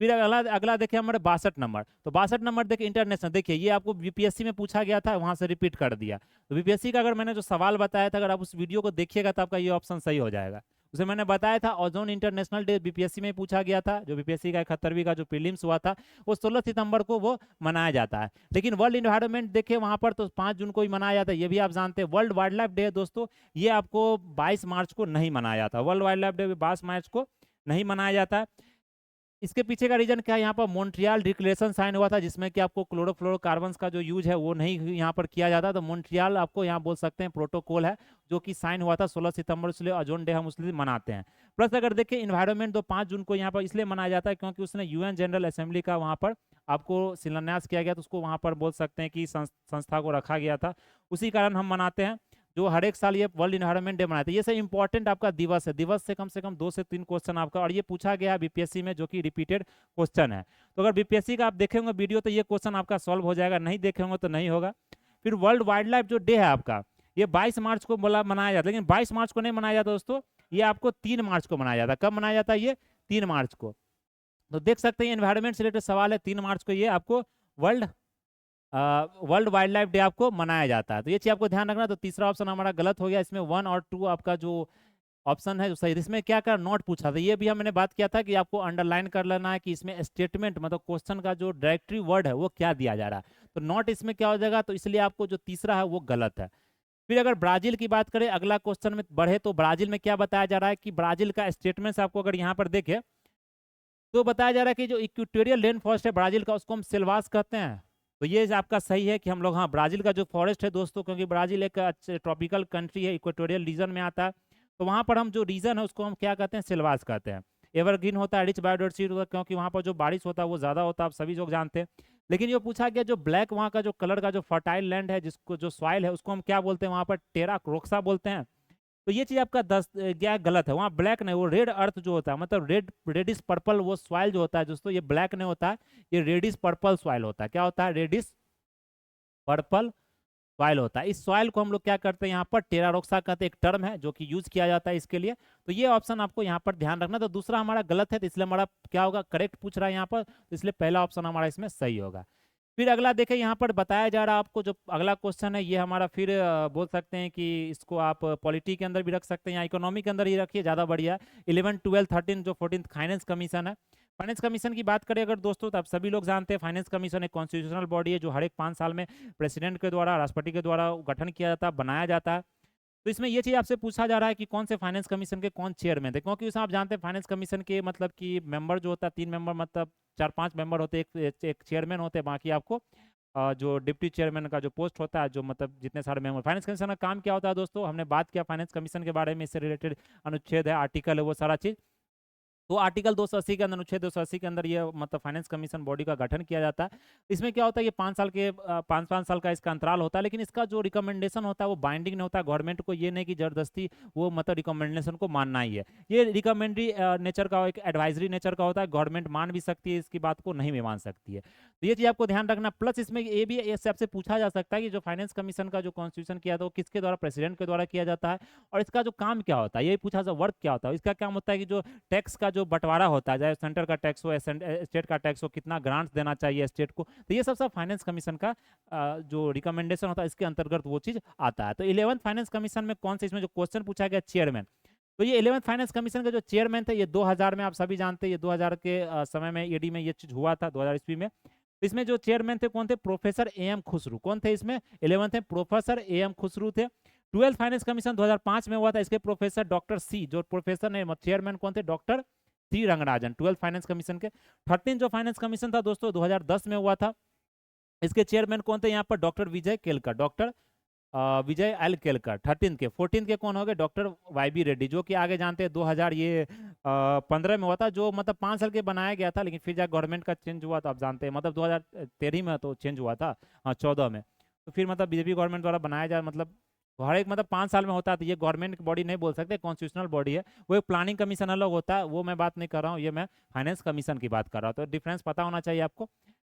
फिर अगला अगला देखिए हमारे 62 नंबर। तो 62 नंबर देखिए इंटरनेशनल, देखिए ये आपको बीपीएससी में पूछा गया था, वहां से रिपीट कर दिया। तो बीपीएससी का अगर मैंने जो सवाल बताया था, अगर आप उस वीडियो को देखिएगा तो आपका ये ऑप्शन सही हो जाएगा। उसे मैंने बताया था ओजोन इंटरनेशनल डे बीपीएससी में पूछा गया था, जो बीपीएससी का 71वीं का जो प्रीलिम्स हुआ था, वो 16 सितंबर को वो मनाया जाता है। लेकिन वर्ल्ड इन्वायरमेंट देखे वहां पर तो 5 जून को ही मनाया जाता है, ये भी आप जानते हैं। वर्ल्ड वाइल्ड लाइफ डे दोस्तों, ये आपको 22 मार्च को नहीं मनाया जाता। वर्ल्ड वाइल्ड लाइफ डे 22 मार्च को नहीं मनाया जाता है। इसके पीछे का रीजन क्या है, यहाँ पर मॉन्ट्रियल डिक्लेरेशन साइन हुआ था, जिसमें कि आपको क्लोरोफ्लोरोकार्बन्स का जो यूज है वो नहीं यहाँ पर किया जाता। तो मॉन्ट्रियल आपको यहाँ बोल सकते हैं प्रोटोकॉल है, जो कि साइन हुआ था 16 सितंबर, इसलिए ओजोन डे हम उसलिए मनाते हैं। प्लस अगर देखें इन्वायरमेंट, तो 5 जून को यहाँ पर इसलिए मनाया जाता है क्योंकि उसने UN जनरल असेंबली का वहाँ पर आपको शिलान्यास किया गया, तो उसको वहाँ पर बोल सकते हैं कि संस्था को रखा गया था, उसी कारण हम मनाते हैं। जो हर एक साल ये वर्ल्ड इन्वायरमेंट डे मनाते हैं। ये सब इंपॉर्टेंट आपका दिवस है, दिवस से कम 2 से 3 क्वेश्चन आपका, और ये पूछा गया है बीपीएससी में, जो कि रिपीटेड क्वेश्चन है। तो अगर बीपीएससी का आप देखेंगे वीडियो, तो ये क्वेश्चन आपका सॉल्व हो जाएगा, नहीं देखेंगे तो नहीं होगा। फिर वर्ल्ड वाइल्ड लाइफ जो डे है आपका, ये 22 मार्च को मनाया जाता है, लेकिन 22 मार्च को नहीं मनाया जाता दोस्तों, ये आपको 3 मार्च को मनाया जाता है। कब मनाया जाता है ये? 3 मार्च को। तो देख सकते हैं एनवायरमेंट से रिलेटेड सवाल है, 3 मार्च को ये आपको वर्ल्ड वाइल्ड लाइफ डे आपको मनाया जाता है। तो ये चीज आपको ध्यान रखना। तो तीसरा ऑप्शन हमारा गलत हो गया, इसमें 1 और 2 आपका जो ऑप्शन है जो सही। इसमें क्या कर नोट पूछा था, ये भी हमने बात किया था कि आपको अंडरलाइन कर लेना है कि इसमें स्टेटमेंट मतलब क्वेश्चन का जो डायरेक्टरी वर्ड है वो क्या दिया जा रहा है। तो नॉट इसमें क्या हो जाएगा, तो इसलिए आपको जो तीसरा है वो गलत है। फिर अगर ब्राजील की बात करें, अगला क्वेश्चन में बढ़े, तो ब्राजील में क्या बताया जा रहा है कि ब्राजील का स्टेटमेंट आपको अगर यहाँ पर देखे, तो बताया जा रहा है कि जो इक्वेटोरियल रेन फॉरेस्ट है ब्राजील का, उसको हम सिल्वास कहते हैं। तो ये आपका सही है कि हम लोग, हाँ, ब्राजील का जो फॉरेस्ट है दोस्तों, क्योंकि ब्राजील एक ट्रॉपिकल कंट्री है, इक्वेटोरियल रीजन में आता है, तो वहाँ पर हम जो रीजन है उसको हम क्या कहते हैं, सिल्वास कहते हैं। एवरग्रीन होता है, रिच बायोडाइवर्सिटी होता है, क्योंकि वहाँ पर जो बारिश होता है वो ज़्यादा होता है, आप सभी लोग जानते हैं। लेकिन ये पूछा गया जो ब्लैक वहाँ का जो कलर का जो फर्टाइल लैंड है, जिसको जो सॉइल है, उसको हम क्या बोलते हैं, वहाँ पर टेरा क्रोक्सा बोलते हैं। तो ये चीज आपका 10 क्या गलत है, वहाँ ब्लैक नहीं, वो रेड अर्थ जो होता है, मतलब रेडिश पर्पल वो सॉइल जो होता है दोस्तों, ये ब्लैक नहीं होता है, ये रेडिश पर्पल सॉइल होता है। क्या होता है? रेडिश पर्पल सॉइल होता है। इस सॉइल को हम लोग क्या करते हैं, यहाँ पर टेरारोक्सा कहते हैं, एक टर्म है जो कि यूज किया जाता है इसके लिए। तो ये ऑप्शन आपको यहाँ पर ध्यान रखना। तो दूसरा हमारा गलत है, तो इसलिए हमारा क्या होगा, करेक्ट पूछ रहा है यहाँ पर, तो इसलिए पहला ऑप्शन हमारा इसमें सही होगा। फिर अगला देखें, यहाँ पर बताया जा रहा है आपको, जो अगला क्वेश्चन है ये हमारा फिर बोल सकते हैं कि इसको आप पॉलिटी के अंदर भी रख सकते हैं या इकोनॉमी के अंदर ही रखिए, ज़्यादा बढ़िया। 11, 12, 13 जो 14th फाइनेंस कमीशन है। फाइनेंस कमीशन की बात करें अगर दोस्तों, तो आप सभी लोग जानते हैं फाइनेंस कमीशन एक कॉन्स्टिट्यूशनल बॉडी है, जो हर एक 5 साल में प्रेसिडेंट के द्वारा, राष्ट्रपति के द्वारा गठन किया जाता है, बनाया जाता है। तो इसमें ये चीज़ आपसे पूछा जा रहा है कि कौन से फाइनेंस कमीशन के कौन चेयरमैन थे, क्योंकि उसमें आप जानते हैं फाइनेंस कमीशन के मतलब कि मेंबर जो होता है 3 मेंबर, मतलब 4-5 मेंबर होते हैं, एक चेयरमैन होते हैं, बाकी आपको जो डिप्टी चेयरमैन का जो पोस्ट होता है, जो मतलब जितने सारे मेंबर। फाइनेंस कमीशन का काम क्या होता है दोस्तों, हमने बात किया फाइनेंस कमीशन के बारे में, इससे रिलेटेड अनुच्छेद है, आर्टिकल है, वो सारा चीज़ तो आर्टिकल 280 के अंदर, अनुच्छेद 280 के अंदर ये मतलब फाइनेंस कमीशन बॉडी का गठन किया जाता है। इसमें क्या होता है कि 5 साल का इसका अंतराल होता है, लेकिन इसका जो रिकमेंडेशन होता है वो बाइंडिंग नहीं होता है। गवर्नमेंट को ये नहीं कि जबरदस्ती वो मतलब रिकमेंडेशन को मानना ही है। ये रिकमेंडरी नेचर का, एक एडवाइजरी नेचर का होता है। गवर्नमेंट मान भी सकती है इसकी बात को, नहीं भी मान सकती है। तो ये चीज़ आपको ध्यान रखना। प्लस इसमें ये भी इससे आपसे पूछा जा सकता है कि जो फाइनेंस कमीशन का जो कॉन्स्टिट्यूशन किया था वो किसके द्वारा, प्रेसिडेंट के द्वारा किया जाता है, और इसका जो काम क्या होता है, ये पूछा जा, वर्क क्या होता है। इसका काम होता है कि जो टैक्स का जो बंटवारा होता है, चाहे सेंटर का टैक्स हो या स्टेट का टैक्स हो, कितना ग्रांट्स देना चाहिए स्टेट को, तो ये सब फाइनेंस कमीशन का जो रिकमेंडेशन होता है इसके अंतर्गत वो चीज़ आता है। तो 11th फाइनेंस कमीशन में कौन से, इसमें जो क्वेश्चन पूछा गया चेयरमैन, तो ये 11th फाइनेंस कमीशन के जो चेयरमैन थे ये 2000 में, आप सभी जानते हैं ये 2000 के समय में ईडी में ये चीज़ हुआ था, 2000 ईस्वी में। इसमें जो चेयरमैन थे कौन थे, प्रोफेसर ए एम खुसरू। कौन थे इसमें, 11th में प्रोफेसर ए एम खुसरू थे। 12th फाइनेंस कमीशन 2005 में हुआ था, इसके प्रोफेसर डॉक्टर सी, जो प्रोफेसर ने, चेयरमैन कौन थे, doctor C Rangarajan, 12th finance commission के। 13 जो फाइनेंस कमीशन था दोस्तों 2010 में हुआ था, इसके चेयरमैन कौन थे यहाँ पर, डॉक्टर विजय केलकर, डॉक्टर विजय एल केलकर 13 के। 14 के कौन हो गए, डॉक्टर वाई बी रेड्डी, जो कि आगे जानते हैं 2015 में हुआ था, जो मतलब 5 साल के बनाया गया था, लेकिन फिर जब गवर्नमेंट का चेंज हुआ तो आप जानते हैं, मतलब 2013 में तो चेंज हुआ था, हाँ 14 में, तो फिर मतलब बीजेपी गवर्नमेंट द्वारा बनाया जाए, मतलब हर एक मतलब 5 साल में होता है। तो ये गवर्नमेंट की बॉडी नहीं बोल सकते, कॉन्स्टिट्यूशनल बॉडी है। वो एक प्लानिंग कमीशन अलग होता है, वो मैं बात नहीं कर रहा हूँ, ये मैं फाइनेंस कमीशन की बात कर रहा हूँ। तो डिफरेंस पता होना चाहिए आपको।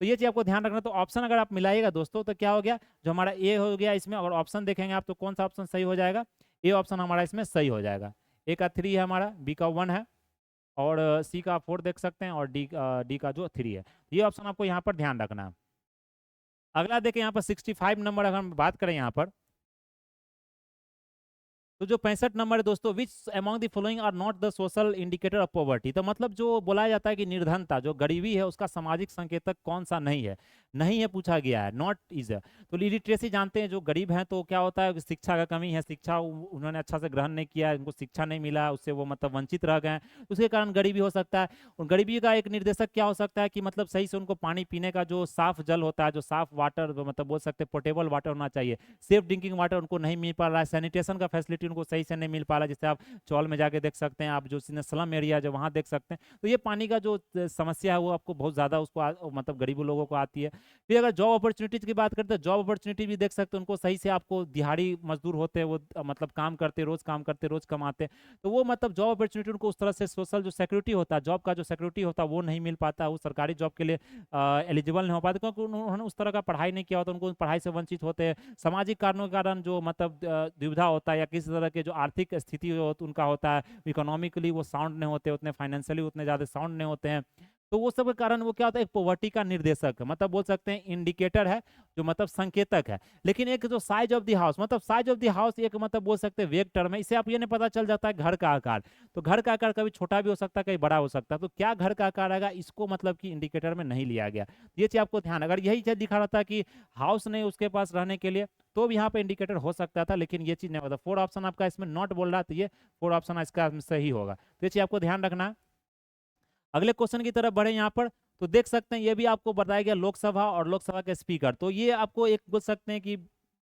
तो ये चीज़ आपको ध्यान रखना। तो ऑप्शन अगर आप मिलाइएगा दोस्तों तो क्या हो गया, जो हमारा ए हो गया इसमें, अगर ऑप्शन देखेंगे आप तो कौन सा ऑप्शन सही हो जाएगा, ए ऑप्शन हमारा इसमें सही हो जाएगा। ए का 3 है हमारा, बी का 1 है, और सी का 4 देख सकते हैं, और डी का जो 3 है। ये ऑप्शन आपको यहाँ पर ध्यान रखना है। अगला देखें यहाँ पर 65 नंबर, अगर हम बात करें यहाँ पर, तो जो 65 नंबर है दोस्तों, which among the following are not the social indicator of poverty. तो मतलब जो बोला जाता है कि निर्धनता, जो गरीबी है, उसका सामाजिक संकेतक कौन सा नहीं है, नहीं है पूछा गया है, नॉट इज। तो लिटरेसी जानते हैं, जो गरीब हैं तो क्या होता है, शिक्षा का कमी है, शिक्षा उन्होंने अच्छा से ग्रहण नहीं किया, उनको शिक्षा नहीं मिला, उससे वो मतलब वंचित रह गए, उसके कारण गरीबी हो सकता है। और गरीबी का एक निर्देशक क्या हो सकता है कि मतलब सही से उनको पानी पीने का जो साफ जल होता है, जो साफ वाटर, मतलब बोल सकते हैं पोर्टेबल वाटर होना चाहिए, सेफ ड्रिंकिंग वाटर उनको नहीं मिल पा रहा है, सैनिटेशन का फैसिलिटी उनको सही से नहीं मिल पा रहा है, जैसे आप चौल में जाके देख सकते हैं, आप जो स्लम एरिया जो वहाँ देख सकते हैं। तो ये पानी का जो समस्या है वो आपको बहुत ज़्यादा उसको मतलब गरीब लोगों को आती है। फिर अगर जॉब अपॉर्चुनिटीज की बात करते हैं, जॉब अपॉर्चुनिटी भी देख सकते हैं, उनको सही से, आपको दिहाड़ी मजदूर होते हैं वो, मतलब काम करते, रोज काम करते, रोज कमाते, तो वो मतलब जॉब अपॉर्चुनिटी उनको उस तरह से, सोशल जो सिक्योरिटी होता है, जॉब का जो सिक्योरिटी होता है वो नहीं मिल पाता, वो सरकारी जॉब के लिए एलिजिबल नहीं हो पाते, क्योंकि उन्होंने उस तरह का पढ़ाई नहीं किया होता, उनको पढ़ाई से वंचित होते हैं। सामाजिक कारणों के कारण जो मतलब दुविधा होता है, या किसी तरह के जो आर्थिक स्थिति उनका होता है, इकोनॉमिकली वो साउंड नहीं होते, उतने फाइनेंशियली उतने ज़्यादा साउंड नहीं होते हैं, तो वो सब के कारण वो क्या होता है, एक पॉवर्टी का निर्देशक है, मतलब बोल सकते हैं इंडिकेटर है, जो मतलब संकेतक है। लेकिन एक जो साइज ऑफ द हाउस, मतलब साइज ऑफ द हाउस एक मतलब बोल सकते हैं वेग टर्म है, इससे आप ये नहीं पता चल जाता है घर का आकार। तो घर का आकार कभी छोटा भी हो सकता है, कभी बड़ा हो सकता है, तो क्या घर का आकार आएगा, इसको मतलब कि इंडिकेटर में नहीं लिया गया। ये चीज़ आपको ध्यान, अगर यही चीज़ दिखा रहा था कि हाउस नहीं उसके पास रहने के लिए, तो भी यहाँ पे इंडिकेटर हो सकता था, लेकिन ये चीज़ नहीं होता। 4 ऑप्शन आपका इसमें नॉट बोल रहा, तो ये 4 ऑप्शन इसका सही होगा। तो ये चीज़ आपको ध्यान रखना है। अगले क्वेश्चन की तरफ बढ़े यहाँ पर, तो देख सकते हैं ये भी आपको बताया गया लोकसभा और लोकसभा के स्पीकर। तो ये आपको एक बोल सकते हैं कि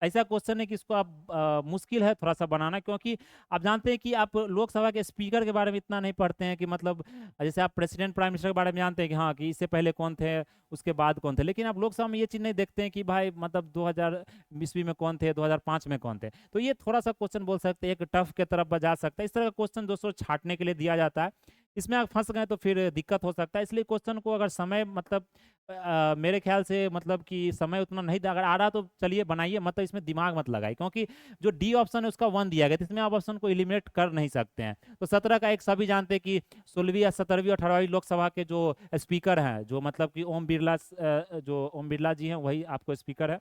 ऐसा क्वेश्चन है कि इसको आप मुश्किल है थोड़ा सा बनाना, क्योंकि आप जानते हैं कि आप लोकसभा के स्पीकर के बारे में इतना नहीं पढ़ते हैं कि मतलब जैसे आप प्रेसिडेंट प्राइम मिनिस्टर के बारे में जानते हैं कि हाँ कि इससे पहले कौन थे, उसके बाद कौन थे, लेकिन आप लोकसभा में ये चीज़ नहीं देखते हैं कि भाई मतलब 2000 ईस्वी में कौन थे, 2005 में कौन थे। तो ये थोड़ा सा क्वेश्चन बोल सकते हैं एक टफ के तरफ जा सकता है। इस तरह का क्वेश्चन दोस्तों छाटने के लिए दिया जाता है, इसमें आप फंस गए तो फिर दिक्कत हो सकता है। इसलिए क्वेश्चन को अगर समय मतलब मेरे ख्याल से मतलब कि समय उतना नहीं, अगर आ रहा तो चलिए बनाइए, मतलब इसमें दिमाग मत लगाइए, क्योंकि जो डी ऑप्शन है उसका 1 दिया गया, तो इसमें आप ऑप्शन को एलिमिनेट कर नहीं सकते हैं। तो 17 का एक सभी जानते हैं कि 16वीं या 17वीं और 18वीं लोकसभा के जो स्पीकर हैं, जो मतलब कि ओम बिरला, जो ओम बिरला जी हैं वही आपको स्पीकर है।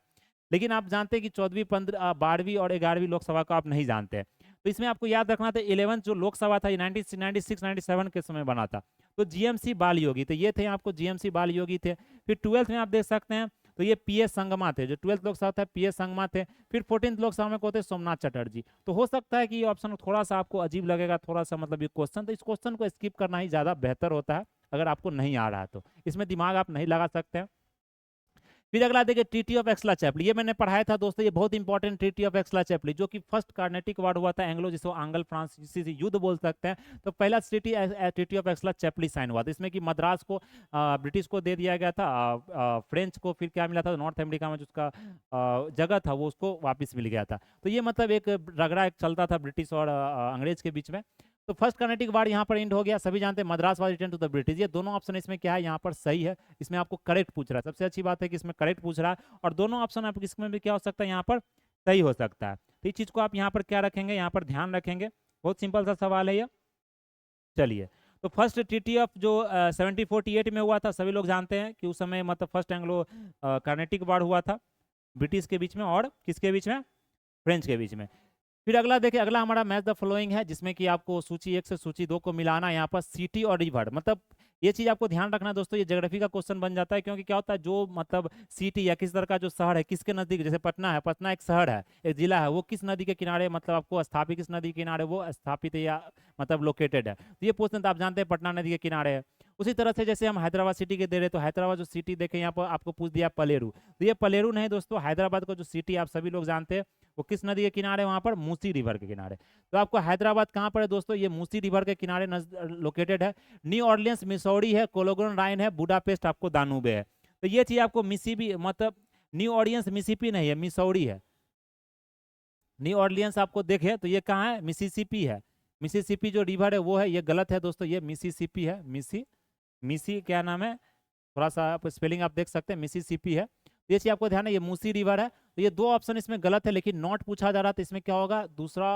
लेकिन आप जानते हैं कि 14वीं, 15, 12वीं और 11वीं लोकसभा को आप नहीं जानते हैं। तो इसमें आपको याद रखना था 11th जो लोकसभा था ये 1996-97 के समय बना था, तो जीएमसी बाल योगी, तो ये थे आपको जीएमसी बाल योगी थे। फिर 12th में आप देख सकते हैं तो ये पीएस संगमा थे, जो 12th लोकसभा था पीएस संगमा थे। फिर 14th लोकसभा में कौन थे, सोमनाथ चटर्जी। तो हो सकता है कि ये ऑप्शन थोड़ा सा आपको अजीब लगेगा, थोड़ा सा मतलब ये क्वेश्चन, तो इस क्वेश्चन को स्किप करना ही ज़्यादा बेहतर होता है अगर आपको नहीं आ रहा है तो, इसमें दिमाग आप नहीं लगा सकते हैं। फिर अगला देखिए ट्रीटी ऑफ एक्सला चैपली, ये मैंने पढ़ाया था दोस्तों, ये बहुत इंपॉर्टेंट ट्रीटी ऑफ एक्सला चैपली, जो कि फर्स्ट कार्नेटिक वार हुआ था एंग्लो, जिसको आंग्ल फ्रांसीसी युद्ध बोल सकते हैं। तो पहला ट्रीटी ऑफ एक्सला चैपली साइन हुआ था, इसमें कि मद्रास को ब्रिटिश को दे दिया गया था, फ्रेंच को फिर क्या मिला था, नॉर्थ अमेरिका में जिसका जगह था वो उसको वापस मिल गया था। तो ये मतलब एक रगड़ा एक चलता था ब्रिटिश और अंग्रेज के बीच में। तो फर्स्ट कर्नाटिक वार यहाँ पर एंड हो गया, सभी जानते हैं Madras was return to the British. ये दोनों ऑप्शन इसमें क्या है, यहाँ पर सही है, इसमें आपको करेक्ट पूछ रहा है। सबसे अच्छी बात है कि इसमें करेक्ट पूछ रहा है, और दोनों ऑप्शन आपको इसमें भी क्या हो सकता है, यहाँ पर सही हो सकता है। तो इस चीज़ को आप यहाँ पर क्या रखेंगे, यहाँ पर ध्यान रखेंगे। बहुत सिंपल सा सवाल है ये। चलिए, तो फर्स्ट ट्रीटी ऑफ जो 1748 में हुआ था, सभी लोग जानते हैं कि उस समय मतलब फर्स्ट एंग्लो कार्नेटिक वार हुआ था ब्रिटिश के बीच में और किसके बीच में, फ्रेंच के बीच में। फिर अगला देखिए, अगला हमारा मैच द फॉलोइंग है, जिसमें कि आपको सूची 1 से सूची 2 को मिलाना है। यहाँ पर सिटी और रिवर, मतलब ये चीज आपको ध्यान रखना है दोस्तों, ये ज्योग्राफी का क्वेश्चन बन जाता है, क्योंकि क्या होता है जो मतलब सिटी या किस तरह का जो शहर है किसके नजदीक, जैसे पटना है, पटना एक शहर है, एक जिला है, वो किस नदी के किनारे मतलब आपको स्थापित, किस नदी के किनारे वो स्थापित है या मतलब लोकेटेड है। तो ये क्वेश्चन तो आप जानते हैं पटना नदी के किनारे है। उसी तरह से जैसे हम हैदराबाद सिटी के दे रहे, तो हैदराबाद जो सिटी देखे यहाँ पर आपको पूछ दिया पलेरू, तो ये पलेरू नहीं दोस्तों, हैदराबाद का जो सिटी आप सभी लोग जानते हैं वो किस नदी के किनारे, वहां पर मूसी रिवर के किनारे। तो आपको हैदराबाद कहाँ पर है दोस्तों, ये मूसी रिवर के किनारे लोकेटेड है। न्यू ऑर्लियंस मिसौरी है, कोलोगन राइन है, बुडापेस्ट आपको दानूबे है। तो ये चीज आपको मिसिसिपी, मतलब न्यू ऑर्लियंस मिसिसिपी नहीं है, मिसौरी है। न्यू ऑर्लियंस आपको देखे तो ये कहाँ है, मिसिसिपी है। मिसिसिपी जो रिवर है वो है, ये गलत है दोस्तों, ये मिसिसिपी है। मिसी क्या नाम है, थोड़ा सा आप स्पेलिंग आप देख सकते हैं, मिसिसिपी है। ये चीज आपको ध्यान है, ये मूसी रिवर है। तो ये दो ऑप्शन इसमें गलत है, लेकिन नॉट पूछा जा रहा था, इसमें क्या होगा दूसरा,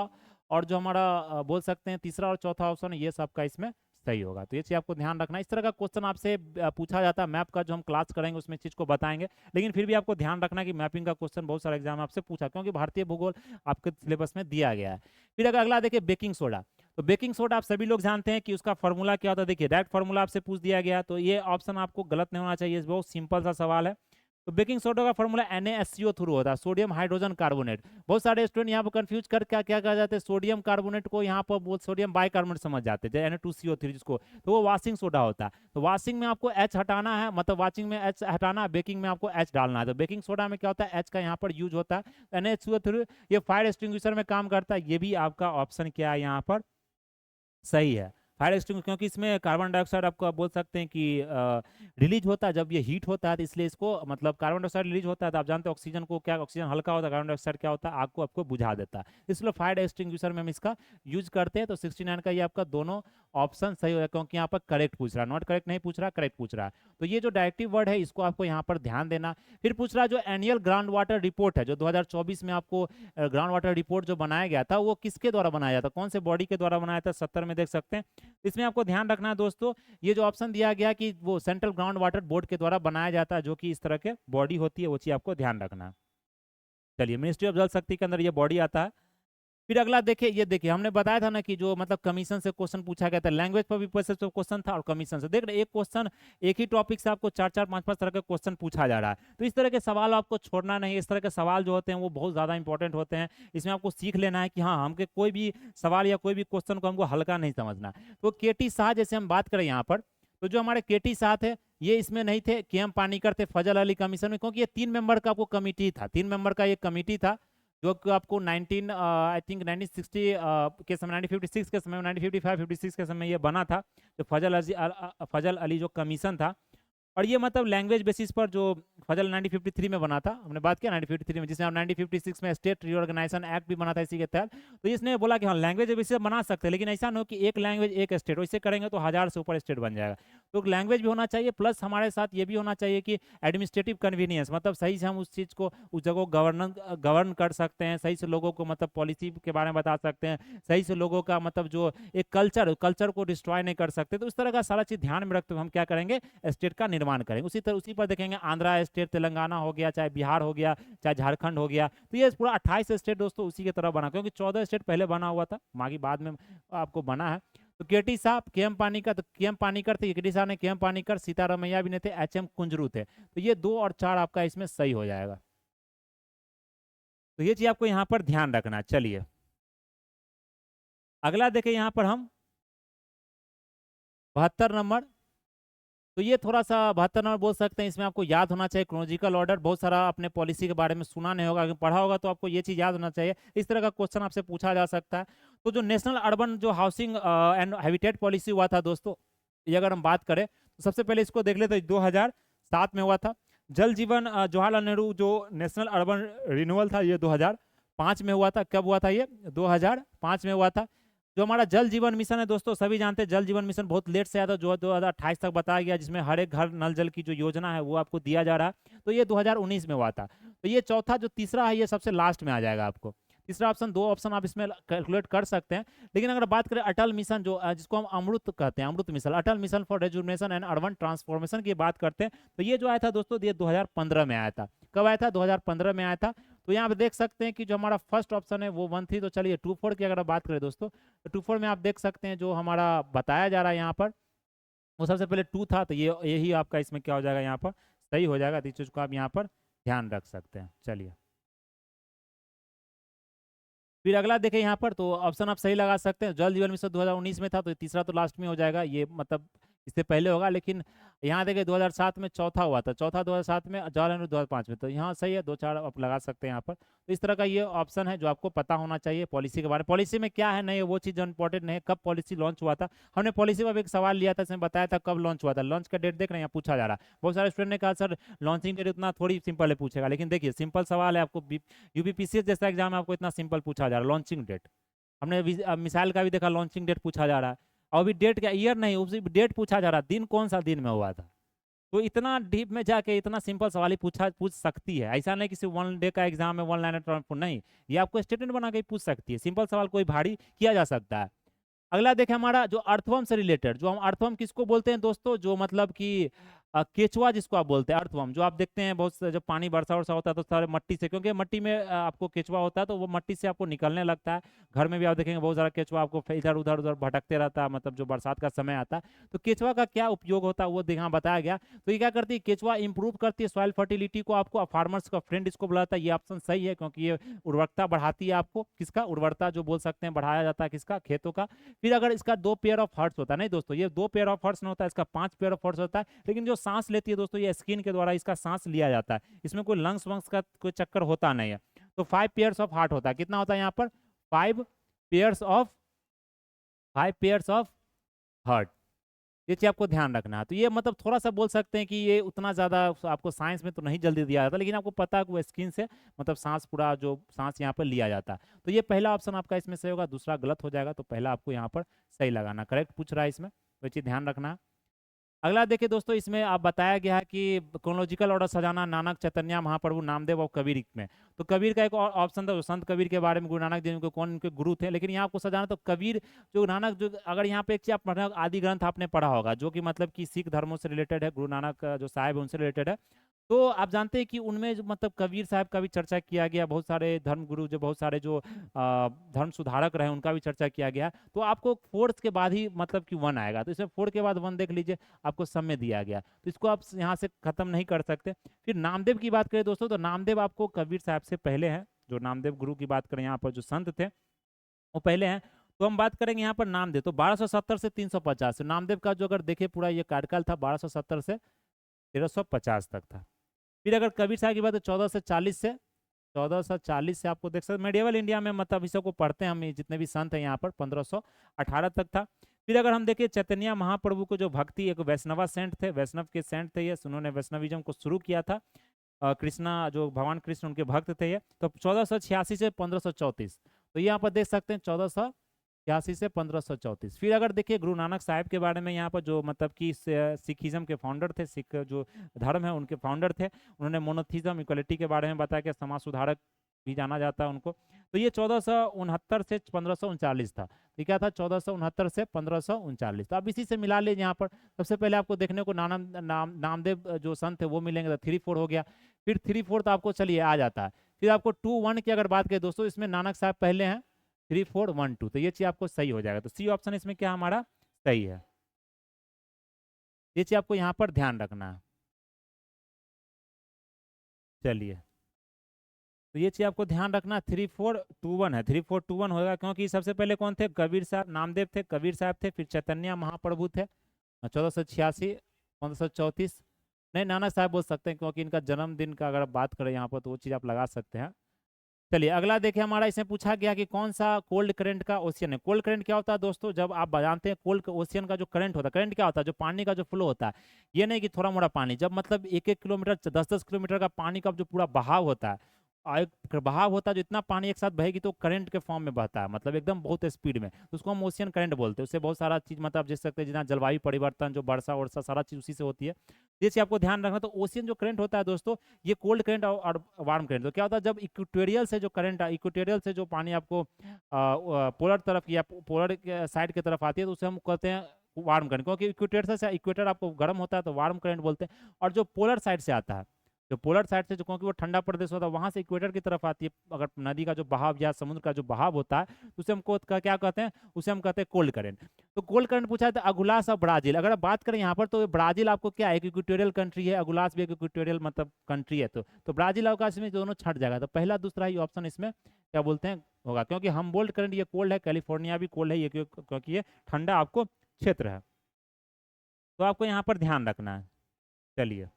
और जो हमारा बोल सकते हैं तीसरा और चौथा ऑप्शन है, ये सबका इसमें सही होगा। तो ये चीज आपको ध्यान रखना, इस तरह का क्वेश्चन आपसे पूछा जाता है। मैप का जो हम क्लास करेंगे उसमें चीज को बताएंगे, लेकिन फिर भी आपको ध्यान रखना कि मैपिंग का क्वेश्चन बहुत सारा एग्जाम आपसे पूछा, क्योंकि भारतीय भूगोल आपके सिलेबस में दिया गया है। फिर अगर अगला देखिए बेकिंग सोडा, तो बेकिंग सोडा आप सभी लोग जानते हैं कि उसका फॉर्मूला क्या होता है। देखिए डायरेक्ट फॉर्मूला आपसे पूछ दिया गया, तो ये ऑप्शन आपको गलत नहीं होना चाहिए, बहुत सिंपल सा सवाल है। तो बेकिंग सोडा का फॉर्मूला NaSCO थ्रू होता है, सोडियम हाइड्रोजन कार्बोनेट। बहुत सारे स्टूडेंट यहाँ पर कंफ्यूज कर क्या क्या कहा जाते हैं, सोडियम कार्बोनेट को यहाँ पर बहुत सोडियम बाइकार्बोनेट समझ जाते हैं, Na2CO3 जिसको, तो वो वॉशिंग सोडा होता है। तो वॉशिंग में आपको H हटाना है, मतलब वॉशिंग में H हटाना है, बेकिंग में आपको H डालना है। तो बेकिंग सोडा में क्या होता है, H का यहाँ पर यूज होता है। NaHCO3 ये फायर एक्सटिंग्विशर में काम करता है, ये भी आपका ऑप्शन क्या है यहाँ पर सही है, फायर एक्सटिंग्विशर, क्योंकि इसमें कार्बन डाइऑक्साइड आपको आप बोल सकते हैं कि रिलीज होता है जब ये हीट होता है, तो इसलिए इसको मतलब कार्बन डाइऑक्साइड रिलीज होता है। तो आप जानते हैं ऑक्सीजन को क्या, ऑक्सीजन हल्का होता है, कार्बन डाइऑक्साइड क्या होता है, आग को आपको बुझा देता है, इसलिए फायर एक्सटिंग्विशर में हम इसका यूज करते हैं। तो 69 का ये आपका दोनों ऑप्शन सही हो, क्योंकि यहाँ पर करेक्ट पूछ रहा है, नॉट करेक्ट नहीं पूछ रहा, करेक्ट पूछ रहा है। तो ये जो डायरेक्टिव वर्ड है इसको आपको यहाँ पर ध्यान देना। फिर पूछ रहा है जो एनुअल ग्राउंड वाटर रिपोर्ट है, जो 2024 में आपको ग्राउंड वाटर रिपोर्ट जो बनाया गया था, वो किसके द्वारा बनाया जाता, कौन से बॉडी के द्वारा बनाया था, 70 में देख सकते हैं। इसमें आपको ध्यान रखना है दोस्तों, ये जो ऑप्शन दिया गया कि वो सेंट्रल ग्राउंड वाटर बोर्ड के द्वारा बनाया जाता है, जो कि इस तरह के बॉडी होती है, वो चीज आपको ध्यान रखना है। चलिए, मिनिस्ट्री ऑफ जल शक्ति के अंदर ये बॉडी आता है। फिर अगला देखिए, ये देखिए हमने बताया था ना कि जो मतलब कमीशन से क्वेश्चन पूछा गया था, लैंग्वेज पर भी क्वेश्चन था और कमीशन से। देख रहे एक क्वेश्चन एक ही टॉपिक से आपको 4-4 5-5 तरह के क्वेश्चन पूछा जा रहा है। तो इस तरह के सवाल आपको छोड़ना नहीं, इस तरह के सवाल जो होते हैं वो बहुत ज्यादा इंपॉर्टेंट होते हैं। इसमें आपको सीख लेना है कि हाँ, हमके कोई भी सवाल या कोई भी क्वेश्चन को हमको हल्का नहीं समझना। तो KT शाह जैसे हम बात करें यहाँ पर, तो जो हमारे KT शाह थे ये इसमें नहीं थे, KM पानीकर थे फजल अली कमीशन में, क्योंकि ये 3 मेंबर का आपको कमिटी था, 3 मेंबर का ये कमिटी था, जो कि आपको 19 आई थिंक 1960 के समय, 1956 के समय, 1955-56 के समय ये बना था, जो फजल अली जो कमीशन था। और ये मतलब लैंग्वेज बेसिस पर जो फजल 1953 में बना था, हमने बात किया 1953 में, जिसमें 1956 में स्टेट रीऑर्गेनाइजेशन एक्ट भी बना था इसी के तहत। तो इसने बोला कि हाँ लैंग्वेज बेसिस बना सकते हैं, लेकिन ऐसा ना हो कि एक लैंग्वेज एक स्टेट, वैसे करेंगे तो 1000 से ऊपर स्टेट बन जाएगा। तो लैंग्वेज भी होना चाहिए, प्लस हमारे साथ ये भी होना चाहिए कि एडमिनिस्ट्रेटिव कन्वीनियंस, मतलब सही से हम उस चीज़ को, उस जगह को गवर्न कर सकते हैं, सही से लोगों को मतलब पॉलिसी के बारे में बता सकते हैं, सही से लोगों का मतलब जो एक कल्चर को डिस्ट्रॉय नहीं कर सकते। तो इस तरह का सारा चीज़ ध्यान में रखते हुए हम क्या करेंगे, स्टेट का निर्माण करेंगे। उसी पर देखेंगे आंध्रा स्टेट, तेलंगाना हो गया, चाहे बिहार हो गया, चाहे झारखंड हो गया। तो ये पूरा 28 स्टेट दोस्तों उसी की तरह बना, क्योंकि 14 स्टेट पहले बना हुआ था, बाकी बाद में आपको बना है। तो KT साहब, KM पानीकर, तो KM पानीकर थे, KT साहब ने KM पानीकर, सीतारमैया भी नहीं थे, HM कुंजरू थे। तो ये 2 और 4 आपका इसमें सही हो जाएगा। तो ये चीज आपको यहाँ पर ध्यान रखना। चलिए अगला देखें, यहाँ पर हम 72 नंबर तो ये थोड़ा सा 72 नंबर बोल सकते हैं, इसमें आपको याद होना चाहिए क्रोनोलॉजिकल ऑर्डर। बहुत सारा अपने पॉलिसी के बारे में सुना नहीं होगा, अगर पढ़ा होगा तो आपको ये चीज़ याद होना चाहिए। इस तरह का क्वेश्चन आपसे पूछा जा सकता है। तो जो नेशनल अर्बन जो हाउसिंग एंड हैबिटेट पॉलिसी हुआ था दोस्तों, ये अगर हम बात करें तो सबसे पहले इसको देख लेते 2007 में हुआ था। जल जीवन जवाहरलाल नेहरू जो नेशनल अर्बन रिन्यूअल था, ये 2005 में हुआ था। कब हुआ था ये? 2005 में हुआ था। जो हमारा जल जीवन मिशन है दोस्तों, सभी जानते हैं जल जीवन मिशन बहुत लेट से आया था, जो 2028 तक बताया गया, जिसमें हर एक घर नल जल की जो योजना है वो आपको दिया जा रहा है। तो ये 2019 में हुआ था। तो ये चौथा जो तीसरा है, ये सबसे लास्ट में आ जाएगा आपको। तीसरा ऑप्शन, दो ऑप्शन आप इसमें कैलकुलेट कर सकते हैं। लेकिन अगर बात करें अटल मिशन, जो जिसको हम अमृत कहते हैं, Amrut mission, Atal mission for rejuvenation and urban transformation की बात करते हैं, तो ये जो आया था दोस्तों, ये 2015 में आया था। कब आया था? 2015 में आया था। तो यहाँ पे देख सकते हैं कि जो हमारा फर्स्ट ऑप्शन है वो 1 थी। तो चलिए 2 4 की अगर बात करें दोस्तों, तो 2 4 में आप देख सकते हैं जो हमारा बताया जा रहा है यहाँ पर, वो सबसे पहले 2 था। तो ये यही आपका इसमें क्या हो जाएगा, यहाँ पर सही हो जाएगा। तो इस चीज़ को आप यहाँ पर ध्यान रख सकते हैं। चलिए फिर अगला देखें यहाँ पर, तो ऑप्शन आप सही लगा सकते हैं। जल जीवन मिशन 2019 में था, तो तीसरा तो लास्ट में हो जाएगा, ये मतलब इससे पहले होगा। लेकिन यहाँ देखें 2007 में चौथा हुआ था, चौथा 2007 में, जवाहरलाल नेहरू 2005 में। तो यहाँ सही है, 2 4 आप लगा सकते हैं यहाँ पर। तो इस तरह का ये ऑप्शन है जो आपको पता होना चाहिए पॉलिसी के बारे में। पॉलिसी में क्या है नहीं है वो चीज़ इंपॉर्टेंट नहीं है, कब पॉलिसी लॉन्च हुआ था। हमने पॉलिसी पर एक सवाल लिया था, इसमें बताया था कब लॉन्च हुआ था। लॉन्च का डेट देख रहे हैं, यहाँ पूछा जा रहा है। बहुत सारे स्टूडेंट ने कहा सर लॉन्चिंग डेट उतना थोड़ी सिंपल है पूछेगा, लेकिन देखिए सिंपल सवाल है। आपको यूपीपीसीएस जैसा एग्जाम है, आपको इतना सिंपल पूछा जा रहा है लॉन्चिंग डेट। हमने मिसाइल का भी देखा, लॉन्चिंग डेट पूछा जा रहा है। और अभी डेट क्या, ईयर नहीं, उसी डेट पूछा जा रहा है, दिन कौन सा दिन में हुआ था। तो इतना डीप में जाके इतना सिंपल सवाल ही पूछ सकती है। ऐसा नहीं किसी 1 डे का एग्जाम है 1 लाइन नहीं, ये आपको स्टेटमेंट बना के पूछ सकती है। सिंपल सवाल कोई भारी किया जा सकता है। अगला देखें हमारा जो अर्थवर्म से रिलेटेड, जो हम अर्थवर्म किसको बोलते हैं दोस्तों, जो मतलब कि केचुआ जिसको आप बोलते हैं, अर्थवर्म। जो आप देखते हैं बहुत जब पानी वर्षा वर्षा होता है तो सारे मट्टी से, क्योंकि मट्टी में आपको केचुआ होता है तो वो मट्टी से आपको निकलने लगता है। घर में भी आप देखेंगे बहुत सारा केचुआ आपको इधर उधर उधर भटकते रहता है, मतलब जो बरसात का समय आता है। तो केचुआ का क्या उपयोग होता है वो यहाँ बताया गया। तो ये क्या करती है, केचुआ इंप्रूव करती है सॉइल फर्टिलिटी को, आपको फार्मर्स का फ्रेंड इसको बुलाता है। ये ऑप्शन सही है, क्योंकि ये उर्वरकता बढ़ाती है आपको। किसका उर्वरता जो बोल सकते हैं बढ़ाया जाता है, किसका, खेतों का। फिर अगर इसका 2 पेयर ऑफ हर्ट्स होता है, नहीं दोस्तों ये 2 पेयर ऑफ हर्ट्स नहीं होता है, इसका 5 पेयर ऑफ हर्ट्स होता है। लेकिन जो सांस लेती है दोस्तों, ये स्किन के द्वारा इसका सांस लिया जाता है, इसमें कोई लंग्स वंग्स का कोई चक्कर होता नहीं है। तो 5 पेयर्स ऑफ हार्ट होता है। कितना होता है यहाँ पर? 5 pairs of 5 pairs of heart. ये चीज आपको ध्यान रखना है। तो ये मतलब थोड़ा सा बोल सकते हैं कि ये उतना ज्यादा आपको साइंस में तो नहीं जल्दी दिया जाता, लेकिन आपको पता है कि वो स्किन से मतलब सांस, पूरा जो सांस यहाँ पर लिया जाता है। तो ये पहला ऑप्शन आपका इसमें सही होगा, दूसरा गलत हो जाएगा। तो पहला आपको यहाँ पर सही लगाना, करेक्ट पूछ रहा है इसमें, तो ये चीज ध्यान रखना है। अगला देखिए दोस्तों, इसमें आप बताया गया है कि क्रोनोलॉजिकल ऑर्डर सजाना नानक, चैतन्य महाप्रभु, नामदेव और कबीर में। तो कबीर का एक और ऑप्शन था, जो संत कबीर के बारे में, गुरु नानक जी के कौन उनके गुरु थे। लेकिन यहाँ आपको सजाना तो कबीर जो नानक, जो अगर यहाँ पे एक चीज आप पढ़ना, आदि ग्रंथ आपने पढ़ा होगा, जो कि मतलब कि सिख धर्मों से रिलेटेड है, गुरु नानक जो साहिब है उनसे रिलेटेड है। तो आप जानते हैं कि उनमें जो मतलब कबीर साहब का भी चर्चा किया गया, बहुत सारे धर्म गुरु, जो बहुत सारे जो धर्म सुधारक रहे उनका भी चर्चा किया गया। तो आपको 4 के बाद ही मतलब कि 1 आएगा। तो इसमें 4 के बाद 1 देख लीजिए, आपको समय दिया गया, तो इसको आप यहाँ से खत्म नहीं कर सकते। फिर नामदेव की बात करें दोस्तों, तो नामदेव आपको कबीर साहब से पहले हैं। जो नामदेव गुरु की बात करें, यहाँ पर जो संत थे वो पहले हैं। तो हम बात करेंगे यहाँ पर नामदेव, तो 1270 से 350। नामदेव का जो अगर देखे पूरा ये कार्यकाल था 1270 से 1350 तक था। फिर अगर कबीर साहब की बात, तो 1440 से आपको देख सकते मेडिएवल इंडिया में, मतलब इसे को पढ़ते हैं हम, जितने भी संत हैं यहाँ पर 1518 तक था। फिर अगर हम देखें चैतन्य महाप्रभु को, जो भक्ति, एक वैष्णवा सेंट थे, वैष्णव के सेंट थे ये, उन्होंने वैष्णविज्म को शुरू किया था। कृष्णा जो भगवान कृष्ण उनके भक्त थे ये। तो 1486 से 1534, तो यहाँ पर देख सकते हैं 1486 से 1534। फिर अगर देखिए गुरु नानक साहिब के बारे में, यहाँ पर जो मतलब कि सिखिज्म के फाउंडर थे, सिख जो धर्म है उनके फाउंडर थे, उन्होंने मोनोथिज्म, इक्वलिटी के बारे में बताया कि समाज सुधारक भी जाना जाता है उनको। तो ये 1469 से 1539 था। तो क्या था? 1469 से 1539। तो आप इसी से मिला लीजिए। यहाँ पर सबसे पहले आपको देखने को नामदेव जो संत थे वो मिलेंगे, तो 3 4 हो गया। फिर 3 4 तो आपको चलिए आ जाता है। फिर आपको 2 1 की अगर बात करें दोस्तों, इसमें नानक साहब पहले हैं, 3 4 1 2, तो ये चीज आपको सही हो जाएगा। तो सी ऑप्शन इसमें क्या हमारा सही है, ये चीज आपको यहाँ पर ध्यान रखना है। चलिए, तो ये चीज आपको ध्यान रखना, 3 4 2 1 है, 3 4 2 1 होगा, क्योंकि सबसे पहले कौन थे? कबीर साहब, नामदेव थे, कबीर साहब थे, फिर चैतन्य महाप्रभु थे 1486, 1534, नहीं नाना साहब बोल सकते हैं, क्योंकि इनका जन्मदिन का अगर आप बात करें यहाँ पर तो वो चीज़ आप लगा सकते हैं। चलिए अगला देखिए, हमारा इसमें पूछा गया कि कौन सा कोल्ड करंट का ओशियन है। कोल्ड करंट क्या होता है दोस्तों, जब आप जानते हैं कोल्ड ओशियन का जो करंट होता है, करंट क्या होता है, जो पानी का जो फ्लो होता है, ये नहीं कि थोड़ा मोड़ा पानी, जब मतलब 1-1 किलोमीटर 10-10 किलोमीटर का पानी का जो पूरा बहाव होता है, एक बहाव होता है, जो इतना पानी एक साथ बहेगी तो करंट के फॉर्म में बहता है, मतलब एकदम बहुत स्पीड में, तो उसको हम ओशियन करंट बोलते हैं। उससे बहुत सारा चीज मतलब आप देख सकते हैं, जितना जलवायु परिवर्तन, जो वर्षा वर्षा सारा चीज उसी से होती है। ये चीज आपको ध्यान रखना। तो ओशियन जो करंट होता है दोस्तों, ये कोल्ड करंट और वार्म करंट, तो क्या होता है, जब इक्वेटोरियल से जो करंट, इक्वेटोरियल से जो पानी आपको पोलर तरफ या पोलर साइड की तरफ आती है, तो उसे हम कहते हैं वार्म करंट, क्योंकि इक्वेटर से, इक्वेटर आपको गर्म होता है तो वार्म करंट बोलते हैं। और जो पोलर साइड से आता है, जो पोलर साइड से, जो क्योंकि वो ठंडा प्रदेश होता है, वहां से इक्वेटर की तरफ आती है अगर नदी का जो बहाव या समुद्र का जो बहाव होता है, तो उसे हमको क्या कहते हैं, उसे हम कहते हैं कोल्ड करंट। तो कोल्ड करंट पूछा था अगुलास और ब्राजील। अगर आप बात करें यहाँ पर, तो ब्राजील आपको क्या है, इक्वेटोरियल कंट्री है, अगुलास भी एक इक्वेटोरियल मतलब कंट्री है, तो ब्राजील अवकाश में दोनों छट जाएगा। तो पहला दूसरा ही ऑप्शन इसमें क्या बोलते हैं होगा, क्योंकि हम बोल्ड करंट ये कोल्ड है, कैलिफोर्निया भी कोल्ड है ये, क्योंकि ये ठंडा आपको क्षेत्र है। तो आपको यहाँ पर ध्यान रखना है। चलिए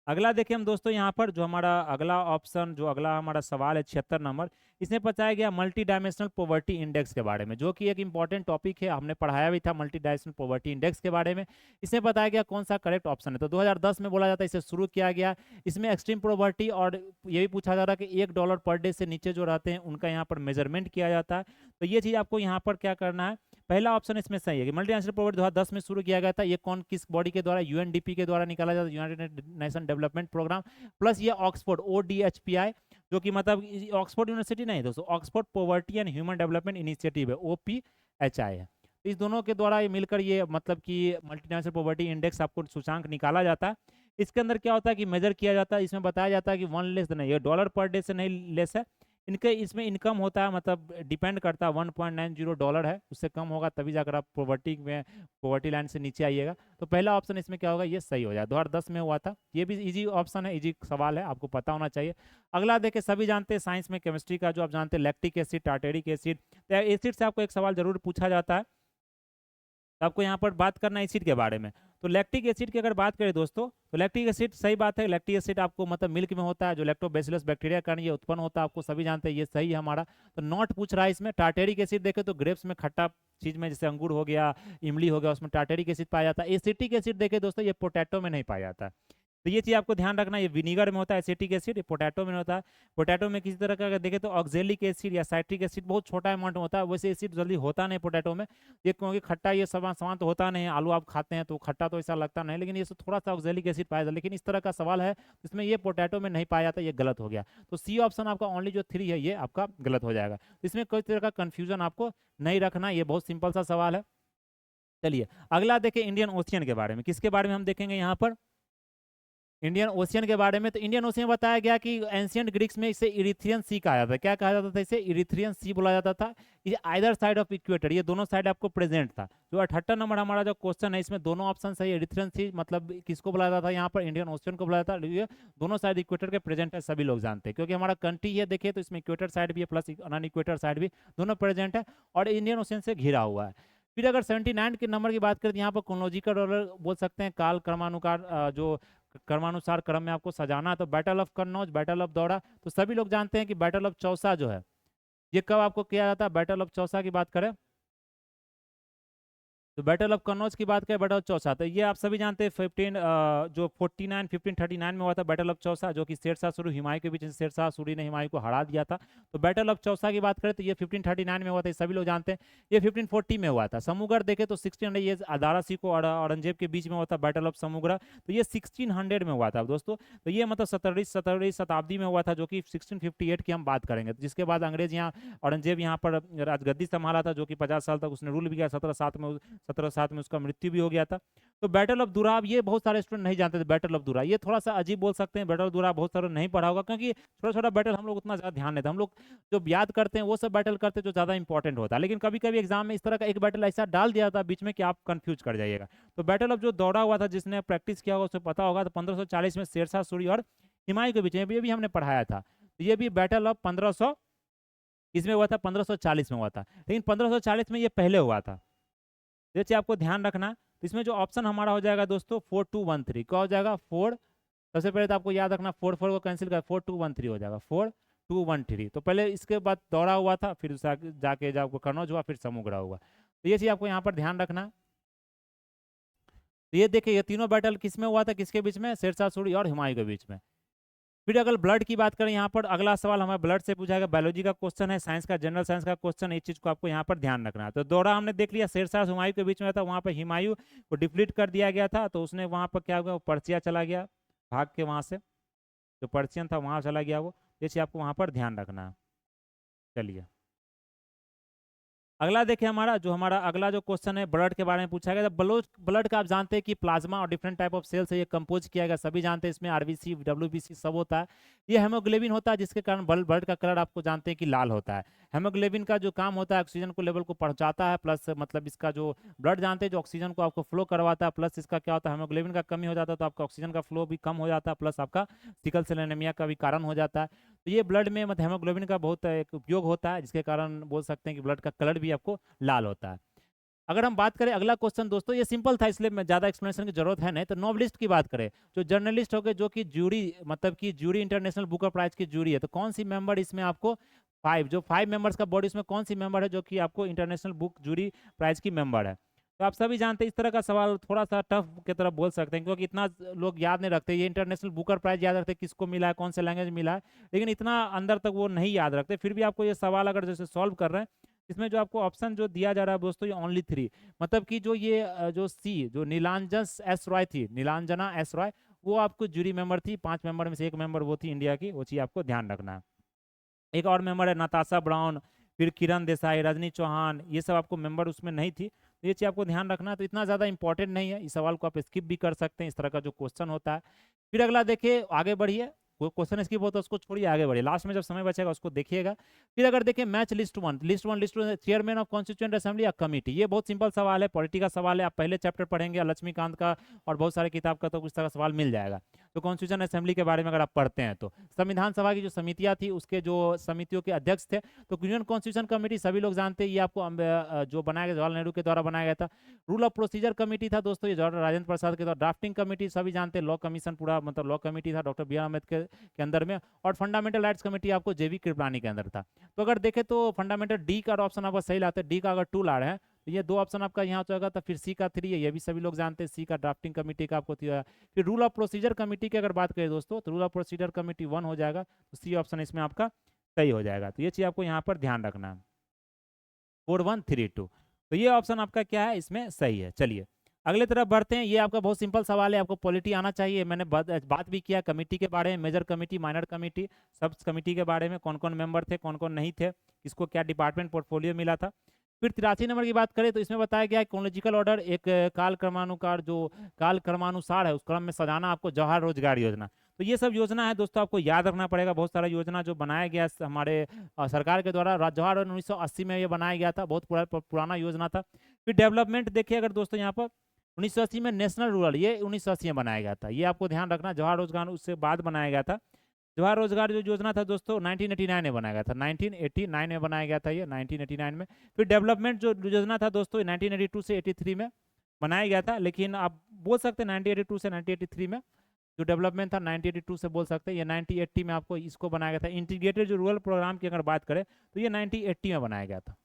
अगला देखिए हम दोस्तों, यहाँ पर जो हमारा अगला ऑप्शन, जो अगला हमारा सवाल है 76 नंबर, इसमें बताया गया मल्टी डायमेंशनल पॉवर्टी इंडेक्स के बारे में, जो कि एक इंपॉर्टेंट टॉपिक है, हमने पढ़ाया भी था मल्टी डायमेंशनल पॉवर्टी इंडेक्स के बारे में। इसमें बताया गया कौन सा करेक्ट ऑप्शन है। तो 2010 में बोला जाता है, इसे शुरू किया गया। इसमें एक्सट्रीम पॉवर्टी और ये भी पूछा जा रहा है कि $1 पर डे से नीचे जो रहते हैं उनका यहाँ पर मेजरमेंट किया जाता है। तो ये चीज़ आपको यहाँ पर क्या करना है, पहला ऑप्शन इसमें सही है कि मल्टी नेशनल पॉवर्टी 2010 में शुरू किया गया था। ये कौन किस बॉडी के द्वारा, यूएनडीपी के द्वारा निकाला जाता है, United Nation Development Programme. Plus ये ऑक्सफोर्ड ODHPI, जो कि मतलब ऑक्सफोर्ड यूनिवर्सिटी नहीं दोस्तों, Oxford poverty and human development initiative है, OPHI है। इस दोनों के द्वारा ये मिलकर ये मतलब कि मल्टीनेशनल पॉवर्टी इंडेक्स आपको सूचांक निकाला जाता है। इसके अंदर क्या होता है कि मेजर किया जाता है, इसमें बताया जाता है कि वन लेस नहीं, ये डॉलर पर डे से नहीं लेस है, इनके इसमें इनकम होता है, मतलब डिपेंड करता है, $1.90 है, उससे कम होगा तभी जाकर आप पॉवर्टी में, पॉवर्टी लाइन से नीचे आइएगा। तो पहला ऑप्शन इसमें क्या होगा, ये सही हो जाए। 2010 में हुआ था, ये भी इजी ऑप्शन है, इजी सवाल है, आपको पता होना चाहिए। अगला देखिए, सभी जानते हैं साइंस में केमिस्ट्री का जो आप जानते हैं लैक्टिक एसिड, टार्टेरिक एसिड, तो एसिड से आपको एक सवाल जरूर पूछा जाता है, तो आपको यहाँ पर बात करना है एसिड के बारे में। तो लैक्टिक एसिड की अगर बात करें दोस्तों, तो लैक्टिक एसिड सही बात है, लैक्टिक एसिड आपको मतलब मिल्क में होता है, जो लैक्टोबैसिलस बैक्टीरिया कारण ये उत्पन्न होता है, आपको सभी जानते हैं, ये सही है हमारा। तो नॉट पूछ रहा है इसमें। टार्टेरिक एसिड देखे तो ग्रेप्स में, खट्टा चीज में, जैसे अंगूर हो गया, इमली हो गया, उसमें टार्टेरिक एसिड पाया जाता है। एसिटिक एसिड देखे दोस्तों, ये पोटैटो में नहीं पाया जाता है। तो ये चीज़ आपको ध्यान रखना, ये विनीगर में होता है एसिटिक एसिड, पोटैटो में होता है। पोटैटो में किसी तरह का अगर देखें तो ऑक्जेलिक एसिड या साइट्रिक एसिड बहुत छोटा अमाउंट में होता है, वैसे एसिड जल्दी होता नहीं पोटैटो में, ये क्योंकि खट्टा ये सामान तो होता नहीं है, आलू आप खाते हैं तो खट्टा तो ऐसा लगता नहीं, लेकिन ये थोड़ा सा ऑक्जेलिक एसिड पाया जाता है। लेकिन इस तरह का सवाल है इसमें, ये पोटैटो में नहीं पाया जाता, ये गलत हो गया। तो सी ऑप्शन आपका ओनली जो 3 है ये आपका गलत हो जाएगा। तो इसमें कोई तरह का कन्फ्यूजन आपको नहीं रखना, ये बहुत सिंपल सा सवाल है। चलिए अगला देखिए, इंडियन ओशियन के बारे में, किसके बारे में हम देखेंगे यहाँ पर, इंडियन ओशियन के बारे में। तो इंडियन ओशियन बताया गया कि एंशियंट ग्रीक्स में इसे इरिथ्रियन सी कहा जाता है। क्या कहा जाता था इसे, इरिथ्रियन सी बोला जाता था। ये आइदर साइड ऑफ इक्वेटर, ये दोनों साइड आपको प्रेजेंट था। जो 78 नंबर हमारा जो क्वेश्चन है, इसमें दोनों ऑप्शन सही है। इरिथ्रियन सी मतलब किसको बोला जाता था, यहाँ पर इंडियन ओशियन को बोला जाता है। ये दोनों साइड इक्वेटर के प्रेजेंट है, सभी लोग जानते हैं, क्योंकि हमारा कंट्री है देखिए, तो इसमें इक्वेटर साइड भी है प्लस नॉन इक्वेटर साइड भी, दोनों प्रेजेंट है और इंडियन ओशियन से घिरा हुआ है। फिर अगर 79 के नंबर की बात करें तो यहाँ पर क्रोनोलॉजिकल ऑर्डर बोल सकते हैं, काल क्रमानुसार, जो क्रमानुसार क्रम में आपको सजाना है। तो battle of Kannauj, battle of दौड़ा, तो सभी लोग जानते हैं कि बैटल ऑफ चौसा जो है, ये कब आपको किया जाता है, बैटल ऑफ चौसा की बात करें तो बैटल ऑफ कन्नौज की बात करें, बैटल ऑफ चौसा, तो ये आप सभी जानते हैं 1539 में हुआ था बैटल ऑफ चौसा, जो कि शेरशाह सूरी हुमायूं के बीच, शेरशाह सूरी ने हुमायूं को हरा दिया था। तो बैटल ऑफ चौसा की बात करें तो ये 1539 में हुआ था, सभी लोग जानते हैं। ये 1540 में हुआ था। समुगर देखे तो 1600, ये अदारा सिंह को औरंगजेब के बीच में हुआ था बैटल ऑफ समुद्रा, तो ये 1600 में हुआ था दोस्तों। तो ये मतलब 17वीं शताब्दी में हुआ था, जो कि 1658 की हम बात करेंगे। जिसके बाद अंग्रेज यहाँ, औरंगजेब यहाँ पर राजगद्दी संभाला था, जो कि 50 साल तक उसने रूल भी किया। 1707 में उसका मृत्यु भी हो गया था। तो बैटल ऑफ दुराब, ये बहुत सारे स्टूडेंट नहीं जानते थे बैटल ऑफ दुराब, ये थोड़ा सा अजीब बोल सकते हैं। बैटल ऑफ दुराब बहुत सारे नहीं पढ़ा होगा, क्योंकि छोटा छोटा बैटल हम लोग उतना ज्यादा ध्यान नहीं था। हम लोग जो याद करते हैं वो सब बैटल करते हैं जो ज्यादा इंपॉर्टेंट होता है। लेकिन कभी कभी एग्जाम में इस तरह का एक बैटल ऐसा डाल दिया था बीच में कि आप कंफ्यूज कर जाइएगा। तो बैटल ऑफ जो दौड़ा हुआ था, जिसने प्रैक्टिस किया होगा उसे पता होगा, तो 1540 में शेरशाह सूरी और हुमायूं के बीच में, ये भी हमने पढ़ाया था। ये भी बैटल ऑफ 1500 इसमें हुआ था, 1540 में हुआ था। लेकिन 1540 में ये पहले हुआ था, ये चीज आपको ध्यान रखना। तो इसमें जो ऑप्शन हमारा हो जाएगा दोस्तों 4213, क्या हो जाएगा 4, सबसे पहले तो आपको याद रखना 4 को कैंसिल कर 4213 हो जाएगा 4213। तो पहले इसके बाद दौरा हुआ था, फिर जाके जब कनौज हुआ, फिर समूगरा हुआ। तो ये चीज़ आपको यहाँ पर ध्यान रखना। तो ये देखिए, ये तीनों बैटल किस में हुआ था, किसके बीच में, शेरशाह सूरी और हुमायूं के बीच में। फिर अगर ब्लड की बात करें, यहाँ पर अगला सवाल हमें ब्लड से पूछा गया, बायोलॉजी का क्वेश्चन है, साइंस का, जनरल साइंस का क्वेश्चन है, इस चीज को आपको यहाँ पर ध्यान रखना है। तो दौरा हमने देख लिया, शेरशाह हुमायूं के बीच में था, वहाँ पर हुमायूं को डिप्लीट कर दिया गया था, तो उसने वहाँ पर क्या हुआ, पर्चिया चला गया, भाग के वहाँ से जो पर्चियन था वहाँ चला गया वो। ये चीज आपको वहाँ पर ध्यान रखना है। चलिए अगला देखिए, हमारा अगला जो क्वेश्चन है ब्लड के बारे में पूछा गया। ब्लड का आप जानते हैं कि प्लाज्मा और डिफरेंट टाइप ऑफ सेल से ये कंपोज किया गया, सभी जानते हैं, इसमें आरबीसी डब्ल्यूबीसी सब होता है। ये हेमोग्लोबिन होता है, जिसके कारण ब्लड का कलर आपको जानते हैं कि लाल होता है। हेमोग्लोबिन का जो काम होता है ऑक्सीजन को लेवल को पहुंचाता है, प्लस मतलब इसका जो ब्लड जानते हैं जो ऑक्सीजन को आपको फ्लो करवाता है, प्लस इसका क्या होता है, हेमोग्लोबिन का कमी हो जाता है तो आपका ऑक्सीजन का फ्लो भी कम हो जाता है, प्लस आपका सिकल सेल एनीमिया का भी कारण हो जाता है। तो ये ब्लड में मतलब हेमोग्लोबिन का बहुत एक उपयोग होता है, जिसके कारण बोल सकते हैं कि ब्लड का कलर भी आपको लाल होता है। अगर हम बात करें अगला क्वेश्चन दोस्तों, ये सिंपल था इसलिए मैं ज्यादा एक्सप्लेनेशन की जरूरत है नहीं। तो नॉवलिस्ट की बात करें, जो जर्नलिस्ट हो गए, जो कि जूरी मतलब कि जूरी इंटरनेशनल बुकर प्राइज की जूरी है, तो कौन सी मेंबर इसमें आपको 5 मेंबर्स का बॉडी, इसमें कौन सी मेंबर है जो कि आपको इंटरनेशनल बुक जूरी प्राइज की मेंबर है। तो आप सभी जानते हैं इस तरह का सवाल थोड़ा सा टफ की तरफ बोल सकते हैं, क्योंकि इतना लोग याद नहीं रखते। ये इंटरनेशनल बुकर प्राइज याद रखते किसको मिला है, कौन से लैंग्वेज मिला है, लेकिन इतना अंदर तक वो नहीं याद रखते। फिर भी आपको ये सवाल अगर जैसे सॉल्व कर रहे हैं, इसमें जो आपको ऑप्शन जो दिया जा रहा है दोस्तों, ये ओनली 3, मतलब कि जो ये जो सी जो नीलांजन एस रॉय थी, नीलांजना एस रॉय, वो आपको जूरी मेंबर थी। 5 मेंबर में से एक मेंबर वो थी इंडिया की, वो चीज़ आपको ध्यान रखना है। एक और मेंबर है नताशा ब्राउन, फिर किरण देसाई, रजनी चौहान, ये सब आपको मेंबर उसमें नहीं थी। तो ये चीज़ आपको ध्यान रखना है। तो इतना ज़्यादा इंपॉर्टेंट नहीं है, इस सवाल को आप स्किप भी कर सकते हैं, इस तरह का जो क्वेश्चन होता है। फिर अगला देखिए, आगे बढ़िए, कोई क्वेश्चन स्किप होता है उसको छोड़िए, आगे बढ़िए, लास्ट में जब समय बचेगा उसको देखिएगा। फिर अगर देखिए match list one chairman of constituent assembly या कमिटी, ये बहुत सिंपल सवाल है, पॉलिटी का सवाल है। आप पहले चैप्टर पढ़ेंगे लक्ष्मीकांत का और बहुत सारे किताब का, तो कुछ तरह का सवाल मिल जाएगा। तो कॉन्स्टिट्यूशन असेंबली के बारे में अगर आप पढ़ते हैं तो संविधान सभा की जो समितियां थी उसके जो समितियों के अध्यक्ष थे, तो यूनियन कॉन्स्टिट्यूशन कमेटी सभी लोग जानते हैं, ये आपको जो बनाया गया जवाहरलाल नेहरू के द्वारा बनाया गया था। रूल ऑफ प्रोसीजर कमेटी था दोस्तों, ये राजेंद्र प्रसाद के द्वारा। ड्राफ्टिंग कमेटी सभी जानते हैं, लॉ कमीशन पूरा मतलब लॉ कमेटी था डॉक्टर बी आर अम्बेडकर के अंदर में। और फंडामेंटल राइट्स कमेटी आपको जेवी कृपलानी के अंदर था। तो अगर देखें तो फंडामेंटल डी का ऑप्शन आपका सही लाते हैं, डी का अगर 2 ला रहे हैं तो ये 2 ऑप्शन आपका यहाँ जाएगा। तो फिर सी का 3 है, ये भी सभी लोग जानते हैं, सी का ड्राफ्टिंग कमेटी का आपको दिया। फिर रूल ऑफ प्रोसीजर कमेटी की अगर बात करें दोस्तों, तो रूल ऑफ प्रोसीजर कमेटी 1 हो जाएगा, तो सी ऑप्शन इसमें आपका सही हो जाएगा। तो ये चीज़ आपको यहाँ पर ध्यान रखना है, 4132। तो ये ऑप्शन आपका क्या है, इसमें सही है। चलिए अगले तरफ बढ़ते हैं। ये आपका बहुत सिंपल सवाल है, आपको पॉलिटी आना चाहिए। मैंने बात भी किया कमेटी के बारे में, major committee, minor committee, sub committee के बारे में, कौन कौन मेंबर थे, कौन कौन नहीं थे, किसको क्या डिपार्टमेंट पोर्टफोलियो मिला था। फिर 83 नंबर की बात करें तो इसमें बताया गया है क्रोनोलॉजिकल ऑर्डर, एक काल क्रमानुसार जो काल क्रमानुसार है उस क्रम में सजाना आपको जवाहर रोजगार योजना। तो ये सब योजना है दोस्तों, आपको याद रखना पड़ेगा। बहुत सारा योजना जो बनाया गया हमारे सरकार के द्वारा, जवाहर 1980 में ये बनाया गया था, बहुत पुराना योजना था। फिर डेवलपमेंट देखिए अगर दोस्तों, यहाँ पर 1980 में नेशनल रूरल, ये 1980 में बनाया गया था, ये आपको ध्यान रखना। जवाहर रोजगार उससे बाद बनाया गया था। जवाहर रोजगार जो योजना था दोस्तों 1989 में बनाया गया था, 1989 में बनाया गया था ये, 1989 में। फिर डेवलपमेंट जो योजना था दोस्तों 1982 से 83 में बनाया गया था, लेकिन आप बोल सकते हैं 1982 से 1983 में जो डेवलपमेंट था 1982 से बोल सकते हैं। ये 1980 में आपको इसको बनाया गया था। इंटीग्रेटेड जो रूरल प्रोग्राम की अगर बात करें तो ये 1980 में बनाया गया था।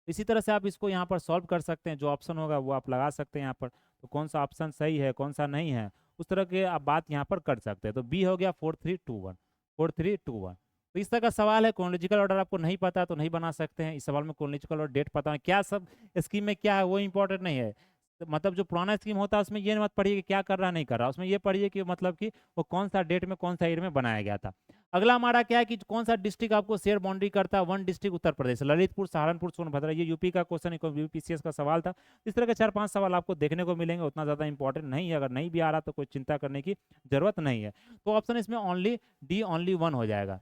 इसी तरह से आप इसको यहाँ पर सॉल्व कर सकते हैं, जो ऑप्शन होगा वो आप लगा सकते हैं यहाँ पर। तो कौन सा ऑप्शन सही है, कौन सा नहीं है, उस तरह के आप बात यहाँ पर कर सकते हैं। तो बी हो गया 4321, 4321। तो इस तरह का सवाल है। क्रोनोलॉजिकल ऑर्डर आपको नहीं पता तो नहीं बना सकते हैं। इस सवाल में क्रोनोलॉजिकल और डेट पता है क्या, सब स्कीम में क्या है वो इंपॉर्टेंट नहीं है। तो मतलब जो पुराना स्कीम होता है उसमें ये मत पढ़िए कि क्या कर रहा नहीं कर रहा, उसमें ये पढ़िए कि मतलब कि वो कौन सा डेट में कौन सा ईयर में बनाया गया था। अगला हमारा क्या है कि कौन सा डिस्ट्रिक्ट आपको शेयर बाउंड्री करता है, 1 डिस्ट्रिक्ट उत्तर प्रदेश, ललितपुर, सहारनपुर, सोनभद्र। ये यूपी का क्वेश्चन, यूपीसीएस का सवाल था। इस तरह के 4-5 सवाल आपको देखने को मिलेंगे, उतना ज़्यादा इंपॉर्टेंट नहीं है। अगर नहीं भी आ रहा तो कोई चिंता करने की जरूरत नहीं है। तो ऑप्शन इसमें ओनली डी, ओनली 1 हो जाएगा,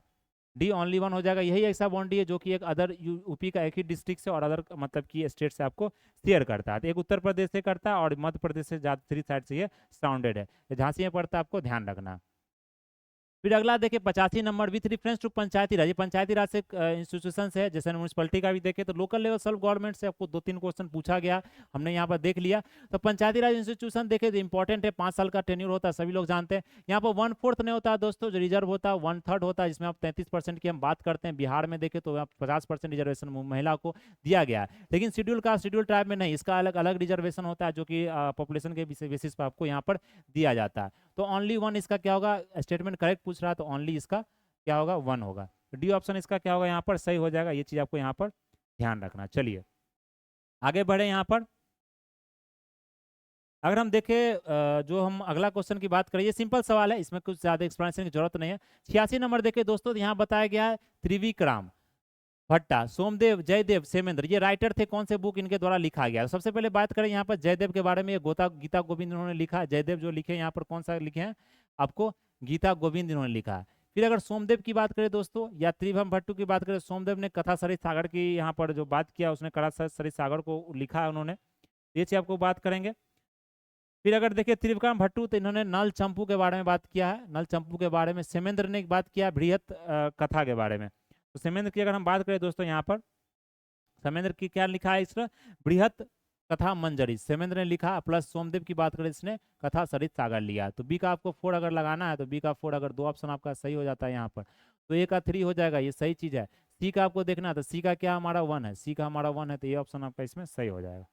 डी ओनली 1 हो जाएगा। यही ऐसा बाउंड्री है जो कि एक अदर यूपी का एक ही डिस्ट्रिक्ट से और अदर मतलब कि स्टेट से आपको शेयर करता है। तो एक उत्तर प्रदेश से करता है और मध्य प्रदेश से ज़्यादा 3 साइड से ये साउंडेड है। झांसी में पड़ता है, आपको ध्यान रखना। फिर अगला देखिए 85 नंबर विथ रेफरेंस टू पंचायती राज। ये पंचायती राज से इंस्टीट्यूशन है, जैसे म्यूनसिपलिटी का भी देखे तो लोकल लेवल सेल्फ गवर्नमेंट से आपको 2-3 क्वेश्चन पूछा गया, हमने यहाँ पर देख लिया। तो पंचायती राज इंस्टीट्यूशन देखे तो इंपॉर्टेंट है, 5 साल का टेन्योर होता है, सभी लोग जानते हैं। यहाँ पर 1/4 नहीं होता है दोस्तों, जो रिजर्व होता है 1/3 होता है, जिसमें आप 33% की हम बात करते हैं। बिहार में देखे तो आप 50% रिजर्वेशन महिला को दिया गया है, लेकिन शेड्यूल कास्ट शेड्यूल ट्राइब में नहीं, इसका अलग अलग रिजर्वेशन होता है, जो कि पॉपुलेशन के बेसिस पर आपको यहाँ पर दिया जाता है। तो ओनली 1 इसका क्या होगा, स्टेटमेंट करेक्ट पूछ रहा है तो ओनली इसका क्या होगा 1 होगा। तो डी ऑप्शन इसका क्या होगा यहाँ पर सही हो जाएगा, ये चीज आपको यहाँ पर ध्यान रखना। चलिए आगे बढ़े। यहाँ पर अगर हम देखें जो हम अगला क्वेश्चन की बात करें, ये सिंपल सवाल है, इसमें कुछ ज्यादा एक्सप्लेनेशन की जरूरत नहीं है। 86 नंबर देखे दोस्तों, यहाँ बताया गया है त्रिविक्रम भट्टा, सोमदेव, जयदेव, सेमेंद्र, ये राइटर थे, कौन से बुक इनके द्वारा लिखा गया। सबसे पहले बात करें यहाँ पर जयदेव के बारे में, ये गीता गोविंद इन्होंने लिखा है। जयदेव जो लिखे यहाँ पर कौन सा लिखे हैं आपको, गीता गोविंद इन्होंने लिखा है। फिर अगर सोमदेव की बात करें दोस्तों या त्रिभम भट्टू की बात करें, सोमदेव ने कथा सरित सागर की यहाँ पर जो बात किया, उसने कथा सरित सागर को लिखा है उन्होंने, ये चीज आपको बात करेंगे। फिर अगर देखिए त्रिविक्रम भट्टू तो इन्होंने नल चंपू के बारे में बात किया है, नल चंपू के बारे में। सेमेंद्र ने बात किया बृहत कथा के बारे में। तो सेमेंद्र की अगर हम बात करें दोस्तों, यहाँ पर सेमेंद्र की क्या लिखा है, इसमें बृहत कथा मंजरी सेमेंद्र ने लिखा, प्लस सोमदेव की बात करें इसने कथा सरित सागर लिया। तो बी का आपको 4 अगर लगाना है तो बी का 4, अगर 2 ऑप्शन आपका सही हो जाता है यहाँ पर तो ए का 3 हो जाएगा, ये सही चीज है। सी का आपको देखना है तो सी का क्या हमारा 1 है, सी का हमारा 1 है, तो ये ऑप्शन आपका इसमें सही हो जाएगा।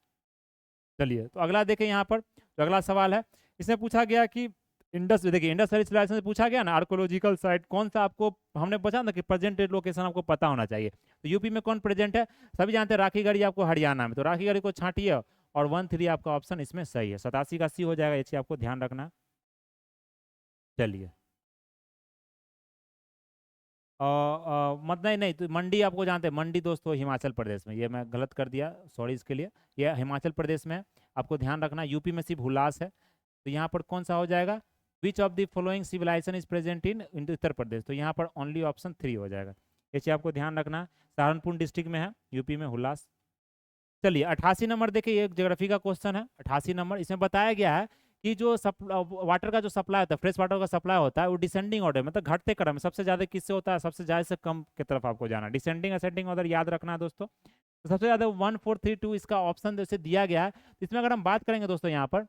चलिए तो अगला देखें यहाँ पर, जो अगला सवाल है इसमें पूछा गया कि इंडस, देखिए इंडस वैली सिविलाइजेशन से पूछा गया ना, आर्कोलॉजिकल साइट कौन सा आपको, हमने पूछा ना कि प्रेजेंट लोकेशन आपको पता होना चाहिए। तो यूपी में कौन प्रेजेंट है, सभी जानते हैं राखीगढ़ी आपको हरियाणा में, तो राखीगढ़ी को छांटिए और 1-3 आपका ऑप्शन इसमें सही है। 87 का सी हो जाएगा, ये चीज आपको ध्यान रखना। चलिए मतलब नहीं तो मंडी आपको जानते हैं, मंडी दोस्तों हिमाचल प्रदेश में, ये मैं गलत कर दिया, सॉरी इसके लिए, ये हिमाचल प्रदेश में है, आपको ध्यान रखना। यूपी में सिर्फ हुलास है, तो यहाँ पर कौन सा हो जाएगा, which of the following civilisation is present in Uttar Pradesh, तो यहाँ पर ओनली ऑप्शन 3 हो जाएगा, ये चीज आपको ध्यान रखना। सहारनपुर डिस्ट्रिक्ट में है, यूपी में हुलास। चलिए 88 नंबर देखिए, ये एक ज्योग्राफी का क्वेश्चन है। 88 नंबर इसमें बताया गया है कि जो वाटर का जो सप्लाई होता है, फ्रेश वाटर का सप्लाई होता है, वो डिसेंडिंग ऑर्डर मतलब घटते क्रम में, सबसे ज्यादा किससे होता है, सबसे ज्यादा से कम की तरफ आपको जाना, डिसेंडिंग असेंडिंग ऑर्डर याद रखना है दोस्तों। तो सबसे ज्यादा 1 4 3 2 इसका ऑप्शन जैसे दिया गया है। तो इसमें अगर हम बात करेंगे दोस्तों यहाँ पर,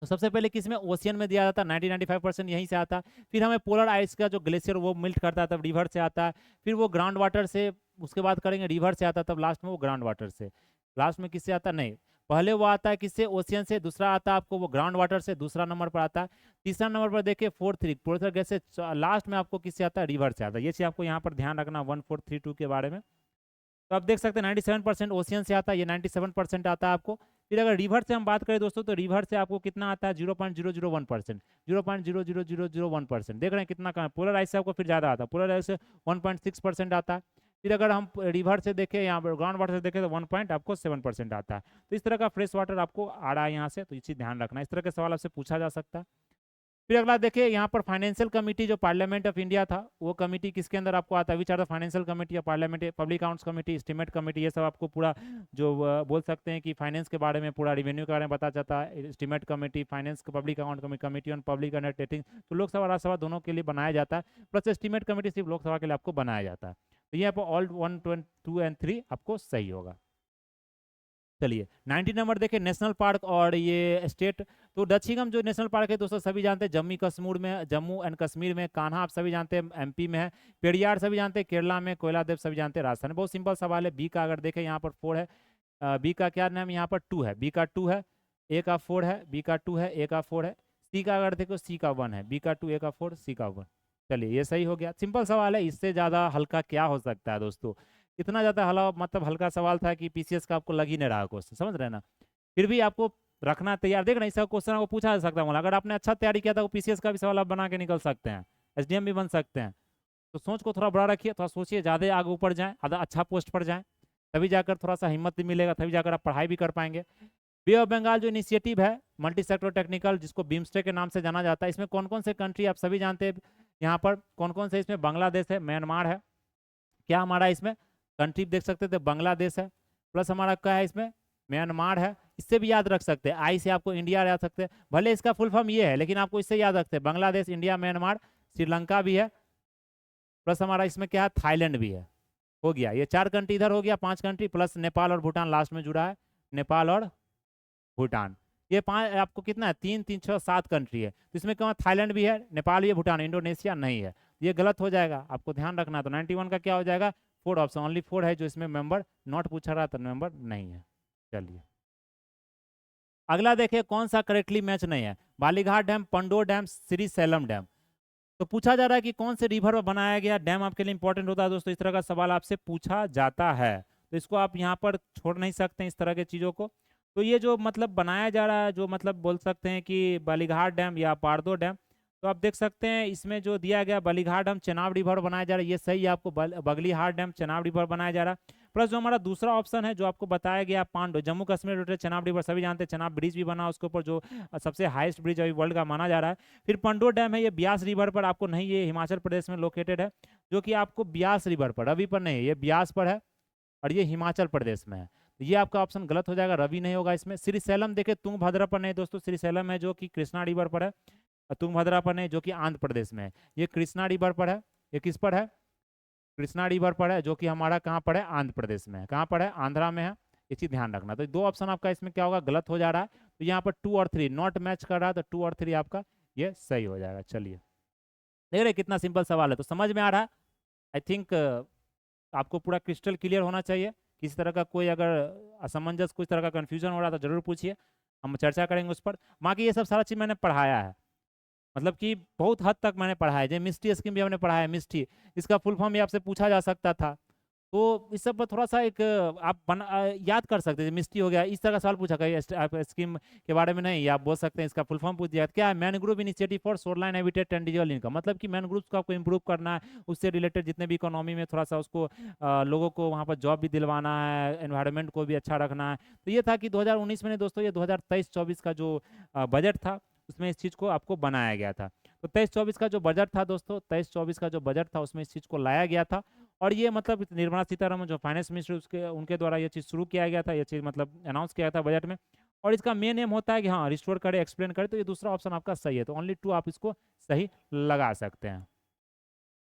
तो सबसे पहले किस में, ओशियन में दिया जाता है, 90-95% यहीं से आता है। फिर हमें पोलर आइस का जो ग्लेशियर वो मिल्ट करता है, तब रिवर से आता है। फिर वो ग्राउंड वाटर से, उसके बाद करेंगे रिवर से आता है, तब लास्ट में वो ग्राउंड वाटर से, लास्ट में किससे आता है, नहीं पहले वो आता है किससे, ओशियन से, दूसरा आता है आपको वो ग्राउंड वाटर से, दूसरा नंबर पर आता है। तीसरा नंबर पर देखिए 4-3 पोलर गैस से, लास्ट में आपको किससे आता है, रिवर से आता है। ये चीज आपको यहाँ पर ध्यान रखना 1 4 3 2 के बारे में। तो आप देख सकते हैं 97% ओशियन से आता है, ये 97% आता है आपको। फिर अगर रिवर से हम बात करें दोस्तों, तो रिवर से आपको कितना आता है, 0.001%, 0.00001%, देख रहे हैं कितना कम है। पोलर आइस से आपको फिर ज्यादा आता है, पोलर आइस से 1.6% आता है। फिर अगर हम रिवर से देखें, यहाँ पर ग्राउंड वाटर से देखें तो 1.7% आता है। तो इस तरह का फ्रेश वाटर आपको आ रहा है यहाँ से, तो ये चीज ध्यान रखना, इस तरह के सवाल आपसे पूछा जा सकता है। फिर अगला देखिए यहाँ पर फाइनेंशियल कमेटी जो पार्लियामेंट ऑफ इंडिया था, वो कमेटी किसके अंदर आपको आता है, which are the financial committee या parliament, public accounts committee, estimate committee, ये सब आपको पूरा जो बोल सकते हैं कि फाइनेंस के बारे में, पूरा रिवेन्यू के बारे में पता चलता है। Estimate committee, finance, public account committee, committee on public undertaking, तो लोकसभा राज्यसभा दोनों के लिए बनाया जाता है, प्लस एस्टीमेट कमेटी सिर्फ लोकसभा के लिए आपको बनाया जाता है। तो ये आपको ऑल 1 2 एंड 3 आपको सही होगा। चलिए 90 नंबर देखें, नेशनल पार्क और ये स्टेट, तो दक्षिणम जो नेशनल पार्क है दोस्तों सभी जानते हैं जम्मू कश्मीर में, जम्मू एंड कश्मीर में, कान्हा आप सभी जानते हैं एमपी में है, पेरियार सभी जानते हैं केरला में, कोयलादेव सभी जानते हैं राजस्थान। बहुत सिंपल सवाल है। बी का अगर देखें यहाँ पर 4 है, बी का क्या नाम यहाँ पर 2 है, बी का 2 है, ए का 4 है, बी का 2 है, ए का 4 है, सी का अगर देखो सी का 1 है, बी का 2, ए का 4, सी का 1। चलिए ये सही हो गया, सिंपल सवाल है, इससे ज्यादा हल्का क्या हो सकता है दोस्तों। इतना ज्यादा मतलब हल्का सवाल था कि पीसीएस का आपको लग ही नहीं रहा क्वेश्चन, समझ रहे हैं ना। फिर भी आपको रखना तैयार, देख रहे हैं इसका क्वेश्चन आपको पूछा जा सकता है, अगर आपने अच्छा तैयारी किया था पीसीएस का भी सवाल आप बना के निकल सकते हैं, एसडीएम भी बन सकते हैं। तो सोच को थोड़ा बड़ा रखिए, थोड़ा सोचिए, ज़्यादा आगे ऊपर जाएँ, अच्छा पोस्ट पर जाएँ, तभी जाकर थोड़ा सा हिम्मत भी मिलेगा, तभी जाकर आप पढ़ाई भी कर पाएंगे। बे ऑफ बंगाल जो इनिशिएटिव है मल्टी सेक्टर टेक्निकल, जिसको बीमस्टेक के नाम से जाना जाता है, इसमें कौन कौन से कंट्री आप सभी जानते हैं, यहाँ पर कौन कौन से, इसमें बांग्लादेश है, म्यांमार है, क्या हमारा इसमें कंट्री देख सकते थे, बांग्लादेश है, प्लस हमारा क्या है इसमें म्यांमार है। इससे भी याद रख सकते हैं, आई से आपको इंडिया याद सकते हैं, भले इसका फुल फॉर्म ये है लेकिन आपको इससे याद रखते हैं बांग्लादेश, इंडिया, म्यांमार, श्रीलंका भी है, प्लस हमारा इसमें क्या है, थाईलैंड भी है। हो गया, ये 4 कंट्री इधर हो गया, 5 कंट्री, प्लस नेपाल और भूटान लास्ट में जुड़ा है, नेपाल और भूटान। ये 5 आपको कितना है, 3 3 6 7 कंट्री है। तो इसमें क्या, थाईलैंड भी है, नेपाल भी है, भूटान, इंडोनेशिया नहीं है। ये गलत हो जाएगा, आपको ध्यान रखना। तो 91 का क्या हो जाएगा, 4 ऑप्शन, ओनली 4 है जो इसमें मेंबर नॉट पूछा रहा था, मेंबर नहीं है। चलिए अगला देखिए, कौन सा करेक्टली मैच नहीं है, Balighat dam, पंडोर dam, Shri slam dam. तो पूछा जा रहा है कि कौन से रिवर में बनाया गया डैम आपके लिए इंपॉर्टेंट होता है दोस्तों, इस तरह का सवाल आपसे पूछा जाता है। तो इसको आप यहाँ पर छोड़ नहीं सकते इस तरह के चीज़ों को। तो ये जो मतलब बनाया जा रहा है, जो मतलब बोल सकते हैं कि बालीघाट डैम या पारदो डैम, तो आप देख सकते हैं इसमें जो दिया गया बालीघाट डैम चेनाब रिवर बनाया जा रहा है, ये सही है। आपको बगलीहाट डैम चेनाब रिवर बनाया जा रहा है। प्लस जो हमारा दूसरा ऑप्शन है जो आपको बताया गया, पांडो, जम्मू कश्मीर रिलेटेड चेनाब रिवर, सभी जानते हैं चेनाब ब्रिज भी बना उसके ऊपर, जो सबसे हाईएस्ट ब्रिज अभी वर्ल्ड का माना जा रहा है। फिर पंडोर डैम है, ये ब्यास रिवर पर, आपको नहीं, ये हिमाचल प्रदेश में लोकेटेड है, जो कि आपको ब्यास रिवर पर, रवि पर नहीं, ये ब्यास पर है और ये हिमाचल प्रदेश में है। तो ये आपका ऑप्शन गलत हो जाएगा, रवि नहीं होगा इसमें। श्रीशैलम देखे, तुंगभद्रा पर नहीं दोस्तों, श्रीशैलम है जो कि कृष्णा रिवर पर है, और तुंगभद्रा पर नहीं जो कि आंध्र प्रदेश में है। ये कृष्णा रिवर पर है, ये किस पर है, कृष्णा रिवर पर है, जो कि हमारा कहाँ पर है, आंध्र प्रदेश में है। कहाँ पर है, आंध्रा में है, ये चीज ध्यान रखना। तो 2 ऑप्शन आपका इसमें क्या होगा, गलत हो जा रहा है। तो यहाँ पर 2 और 3 नॉट मैच कर रहा है, तो 2 और 3 आपका ये सही हो जाएगा। चलिए देख रहे कितना सिंपल सवाल है, तो समझ में आ रहा है। आई थिंक आपको पूरा क्रिस्टल क्लियर होना चाहिए। किसी तरह का कोई अगर असमंजस, कुछ तरह का कंफ्यूजन हो रहा है तो जरूर पूछिए, हम चर्चा करेंगे उस पर। बाकी ये सब सारा चीज़ मैंने पढ़ाया है, मतलब कि बहुत हद तक मैंने पढ़ा है। जैसे मिस्टी स्कीम भी हमने पढ़ा है, मिस्टी, इसका फुल फॉर्म भी आपसे पूछा जा सकता था। तो इस सब पर थोड़ा सा एक आप याद कर सकते हैं। मिस्टी हो गया, इस तरह का सवाल पूछा कहीं स्कीम के बारे में नहीं, आप बोल सकते हैं इसका फुल फॉर्म पूछ दिया क्या है, mangrove initiative for shoreline habitat and digital income, मतलब कि मैनग्रोव्स को आपको इंप्रूव करना है, उससे रिलेटेड जितने भी इकोनॉमी में थोड़ा सा उसको लोगों को वहाँ पर जॉब भी दिलवाना है, एनवायरनमेंट को भी अच्छा रखना है। तो ये था कि 2019 में दोस्तों, ये 2023-24 का जो बजट था उसमें इस चीज़ को आपको बनाया गया था। तो 23-24 का जो बजट था दोस्तों, 23-24 का जो बजट था उसमें इस चीज़ को लाया गया था। और ये मतलब निर्मला सीतारमण जो फाइनेंस मिनिस्टर, उसके उनके द्वारा ये चीज़ शुरू किया गया था, ये चीज़ मतलब अनाउंस किया था बजट में। और इसका मेन एम होता है कि हाँ, रिस्टोर करे, एक्सप्लेन करे। तो ये दूसरा ऑप्शन आपका सही है, तो ओनली 2 आप इसको सही लगा सकते हैं।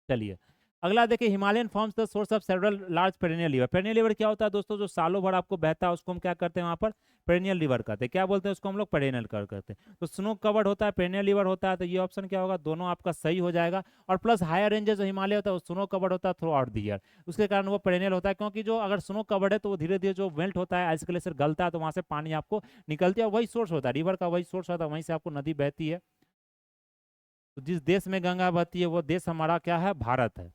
चलिए अगला देखिए, Himalayan forms the source of several large perennial river. Perennial river क्या होता है दोस्तों, जो सालों भर आपको बहता है उसको हम क्या करते हैं, वहाँ पर पेरेनियल रिवर कहते हैं। क्या बोलते हैं उसको हम लोग, पेरेनियल कर करते हैं। तो स्नो कवर्ड होता है, पेरेनियल रिवर होता है, तो ये ऑप्शन क्या होगा, दोनों आपका सही हो जाएगा। और प्लस हायर रेंजेस जो हिमालय होता है वो स्नो कवर्ड होता है थ्रू आउट द ईयर, उसके कारण वो पेरेनियल होता है। क्योंकि जो अगर स्नो कवर्ड है तो वो धीरे धीरे जो मेल्ट होता है, आइस ग्लेशियर गलता है, तो वहाँ से पानी आपको निकलती है, वही सोर्स होता है रिवर का, वही सोर्स होता है, वहीं से आपको नदी बहती है। तो जिस देश में गंगा बहती है वो देश हमारा क्या है, भारत है।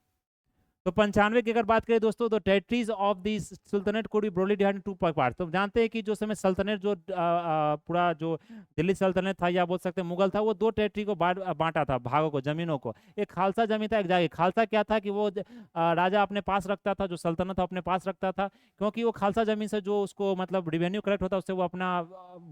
तो 95 की अगर बात करें दोस्तों, तो territories of the sultanate code B broadly divided in 2 part. तो जानते हैं कि जो समय सल्तनत जो पूरा जो दिल्ली सल्तनत था या बोल सकते हैं मुगल था, वो 2 टेरिटरी को बांटा था, भागों को, जमीनों को। एक खालसा जमीन था, एक जागीर। खालसा क्या था कि वो राजा अपने पास रखता था, जो सल्तनत अपने पास रखता था, क्योंकि वो खालसा जमीन से जो उसको मतलब रिवेन्यू कलेक्ट होता है, उससे वो अपना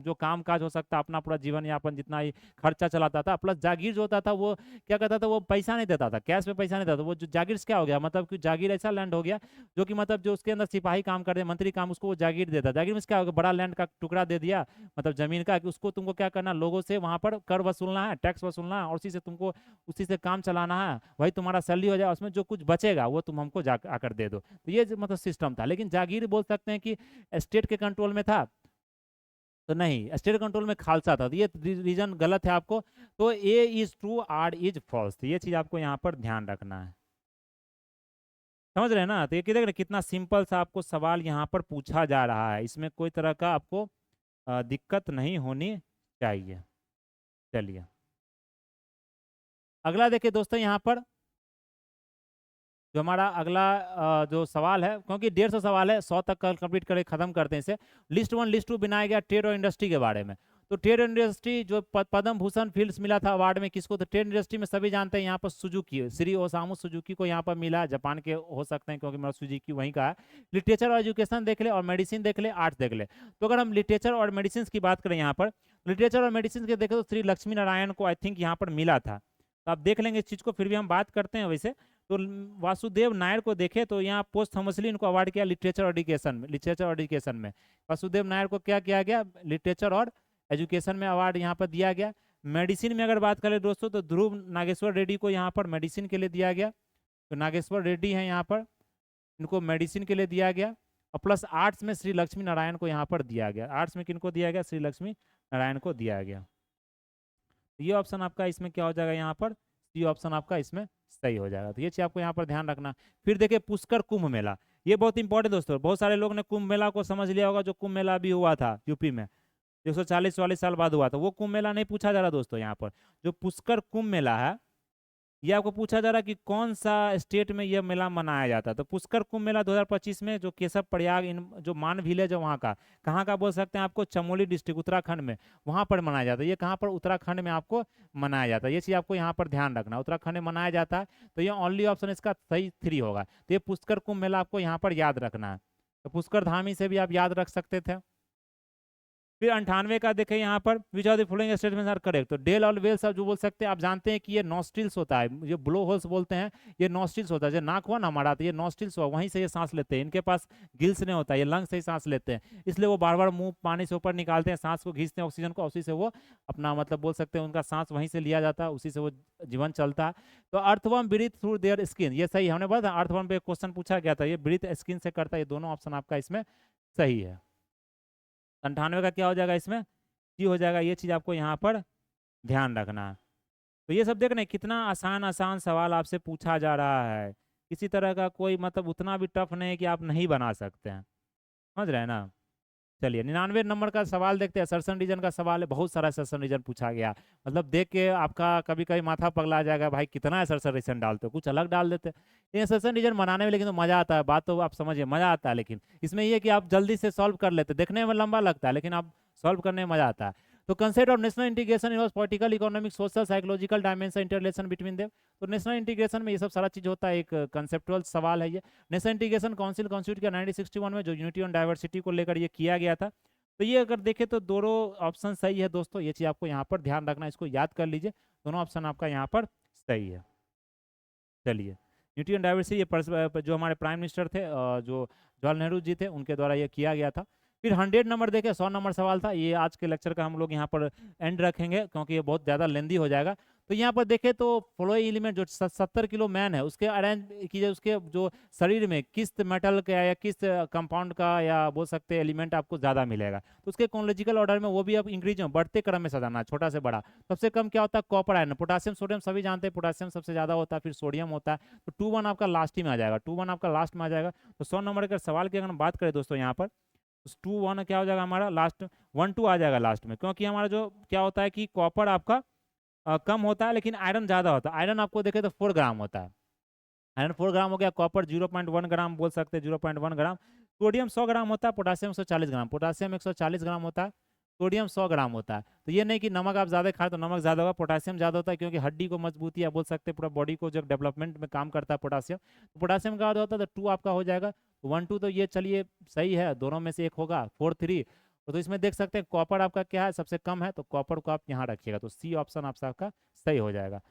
जो काम काज हो सकता, अपना पूरा जीवन यापन जितना ही खर्चा चलाता था। प्लस जागीर जो होता था वो क्या करता था, वो पैसा नहीं देता था, कैश में पैसा नहीं देता था। वो जो जागीर क्या हो गया, मतलब कि जागीर ऐसा लैंड हो गया जो कि मतलब जो उसके अंदर सिपाही काम करते हैं, मंत्री काम, उसको वो जागीर देता। जागीर में क्या हो गया, बड़ा लैंड का टुकड़ा दे दिया, मतलब जमीन का, कि उसको तुमको क्या करना, लोगों से वहां पर कर वसूलना है, टैक्स वसूलना है, और उसी से तुमको उसी से काम चलाना है, वही तुम्हारा सैलरी हो जाए, उसमें जो कुछ बचेगा वो तुम हमको जा आकर दे दो। तो ये मतलब सिस्टम था। लेकिन जागीर बोल सकते हैं कि स्टेट के कंट्रोल में था, तो नहीं, स्टेट कंट्रोल में खालसा था। तो ये रीजन गलत है आपको। तो A is true, R is false, ये चीज आपको यहाँ पर ध्यान रखना है। समझ रहे हैं ना। तो ये देख रहे कितना सिंपल सा आपको सवाल यहाँ पर पूछा जा रहा है, इसमें कोई तरह का आपको दिक्कत नहीं होनी चाहिए। चलिए अगला देखिए दोस्तों, यहाँ पर जो हमारा अगला जो सवाल है, क्योंकि 150 सवाल है, 100 तक कल कंप्लीट करके खत्म करते हैं इसे। लिस्ट 1 लिस्ट 2 बनाया गया ट्रेड और इंडस्ट्री के बारे में। तो ट्रेड इंडस्ट्री जो पद्म भूषण फील्ड्स मिला था अवार्ड में किसको, तो ट्रेड इंडस्ट्री में सभी जानते हैं यहाँ पर सुजुकी, श्री ओसामू सुजुकी को यहाँ पर मिला, जापान के हो सकते हैं क्योंकि मेरा सुजुकी वहीं का है। लिटरेचर और एजुकेशन देख ले, और मेडिसिन देख ले, आर्ट्स देख ले। तो अगर हम लिटरेचर और मेडिसिन की बात करें, यहाँ पर लिटरेचर और मेडिसिन के देखें तो श्री लक्ष्मी नारायण को आई थिंक यहाँ पर मिला था। तो आप देख लेंगे इस चीज़ को, फिर भी हम बात करते हैं वैसे। तो वासुदेव नायर को देखे तो यहाँ पोस्टमसली इनको अवार्ड किया लिटरेचर और एजुकेशन में। लिटरेचर और एजुकेशन में वासुदेव नायर को क्या किया गया, लिटरेचर और एजुकेशन में अवार्ड यहाँ पर दिया गया। मेडिसिन में अगर बात करें दोस्तों तो ध्रुव नागेश्वर रेड्डी को यहाँ पर मेडिसिन के लिए दिया गया। तो नागेश्वर रेड्डी हैं यहाँ पर, इनको मेडिसिन के लिए दिया गया। और प्लस आर्ट्स में श्री लक्ष्मी नारायण को यहाँ पर दिया गया। आर्ट्स में किनको दिया गया? श्री लक्ष्मी नारायण को दिया गया। ये ऑप्शन आपका इसमें क्या हो जाएगा? यहाँ पर सी ऑप्शन आपका इसमें सही हो जाएगा। तो ये चीज आपको यहाँ पर ध्यान रखना। फिर देखिए पुष्कर कुंभ मेला, ये बहुत इंपॉर्टेंट दोस्तों। बहुत सारे लोग ने कुंभ मेला को समझ लिया होगा, जो कुंभ मेला भी हुआ था यूपी में 140 साल बाद हुआ था, वो कुंभ मेला नहीं पूछा जा रहा दोस्तों। यहाँ पर जो पुष्कर कुंभ मेला है, ये आपको पूछा जा रहा है कि कौन सा स्टेट में यह मेला मनाया जाता है। तो पुष्कर कुंभ मेला 2025 में जो केशव प्रयाग इन जो मान विलेज है वहाँ का, कहाँ का बोल सकते हैं आपको? चमोली डिस्ट्रिक्ट उत्तराखंड में, वहाँ पर मनाया जाता है। ये कहाँ पर? उत्तराखंड में आपको मनाया जाता है। ये चीज़ आपको यहाँ पर ध्यान रखना, उत्तराखंड में मनाया जाता है। तो ये ओनली ऑप्शन इसका सही 3 होगा। तो ये पुष्कर कुंभ मेला आपको यहाँ पर याद रखना है। तो पुष्कर धामी से भी आप याद रख सकते थे। फिर 98 का देखें यहाँ पर, which are the following statements are correct. तो डेल और वेल्स आप जो बोल सकते हैं, आप जानते हैं कि ये नॉस्ट्रिल्स होता है, जो ब्लो होल्स बोलते हैं, ये नॉस्ट्रिल्स होता है। जो नाक हुआ ना हमारा, तो ये नॉस्ट्रिल्स हुआ, वहीं से ये सांस लेते हैं। इनके पास गिल्स नहीं होता, ये लंग से ही सांस लेते हैं, इसलिए वो बार बार मुंह पानी से ऊपर निकालते हैं, सांस को खींचते हैं ऑक्सीजन को, उसी से वो अपना मतलब बोल सकते हैं उनका सांस वहीं से लिया जाता है, उसी से वो जीवन चलता है। तो earthworm breathe through their skin, ये सही हमने बोला था। अर्थवर्म पे क्वेश्चन पूछा गया था, ये ब्रीथ स्किन से करता है। ये दोनों ऑप्शन आपका इसमें सही है। 98 का क्या हो जाएगा? इसमें सी हो जाएगा। ये चीज आपको यहाँ पर ध्यान रखना। तो ये सब देखना, कितना आसान आसान सवाल आपसे पूछा जा रहा है। किसी तरह का कोई मतलब उतना भी टफ नहीं है कि आप नहीं बना सकते हैं, समझ रहे हैं ना। चलिए 99 नंबर का सवाल देखते हैं। सर्सन रीजन का सवाल है, बहुत सारा सर्सन रीजन पूछा गया। मतलब देख के आपका कभी कभी माथा पगला जाएगा, भाई कितना सर्सन रीजन डालते हो, कुछ अलग डाल देते हैं। ये सर्सन रीजन बनाने में लेकिन तो मजा आता है, बात तो आप समझिए, मजा आता है। लेकिन इसमें ये कि आप जल्दी से सॉल्व कर लेते, देखने में लंबा लगता है लेकिन आप सॉल्व करने में मजा आता है। तो concept of national integration involves political, economic, social, psychological dimension, interrelation between them. तो नेशनल इंटीग्रेशन में ये सब सारा चीज होता है। एक कंसेप्चुअल सवाल है ये। नेशनल इंटीग्रेशन काउंसिल कॉन्स्टिट्यूट किया 1961 में, जो यूनिटी ऑन डाइवर्सिटी को लेकर ये किया गया था। तो ये अगर देखें तो दोनों ऑप्शन सही है दोस्तों। ये चीज आपको यहाँ पर ध्यान रखना, इसको याद कर लीजिए, दोनों ऑप्शन आपका यहाँ पर सही है। चलिए यूनिटी ऑन डाइवर्सिटी, ये जो हमारे प्राइम मिनिस्टर थे जो जवाहरलाल नेहरू जी थे, उनके द्वारा ये किया गया था। फिर 100 नंबर देखे, 100 नंबर सवाल था। ये आज के लेक्चर का हम लोग यहाँ पर एंड रखेंगे, क्योंकि ये बहुत ज़्यादा लेंदी हो जाएगा। तो यहाँ पर देखें तो फॉलोइंग एलिमेंट, जो 70 किलो मैन है, उसके अरेंज कीजिए, उसके जो शरीर में किस मेटल का या किस कंपाउंड का या बोल सकते हैं एलिमेंट आपको ज़्यादा मिलेगा। तो उसके क्रोनोलॉजिकल ऑर्डर में वो भी अब इंक्रीज में बढ़ते क्रम में सजाना, छोटा से बड़ा। सबसे कम क्या होता है? Copper iron. पोटासियम सोडियम सभी जानते हैं, पोटासियम सबसे ज़्यादा होता है, फिर सोडियम होता है। तो 2-1 आपका लास्ट ही में आ जाएगा, 2-1 आपका लास्ट में आ जाएगा। तो 100 नंबर के सवाल की अगर हम बात करें दोस्तों, यहाँ पर 2-1 क्या हो जाएगा हमारा? लास्ट 1-2 आ जाएगा लास्ट में, क्योंकि हमारा जो क्या होता है कि कॉपर आपका कम होता है लेकिन आयरन ज़्यादा होता है। आयरन आपको देखें तो 4 ग्राम होता है, आयरन 4 ग्राम हो गया, कॉपर 0.1 ग्राम बोल सकते हैं, 0.1 ग्राम। सोडियम 100 ग्राम होता है, पोटासियम 140 ग्राम, पोटासियम 140 ग्राम होता है, सोडियम 100 ग्राम होता है। तो ये नहीं कि नमक आप ज़्यादा खाए तो नमक ज़्यादा होगा, पोटासियम ज़्यादा होता है, क्योंकि हड्डी को मजबूती या बोल सकते हैं पूरा बॉडी को जो डेवलपमेंट में काम करता है पोटासियम। तो पोटासियम का होता है तो 2 आपका हो जाएगा। 1-2 तो ये चलिए सही है, दोनों में से एक होगा। 4-3 तो इसमें देख सकते हैं कॉपर आपका क्या है? सबसे कम है, तो कॉपर को आप यहाँ रखिएगा। तो सी ऑप्शन आपका सही हो जाएगा।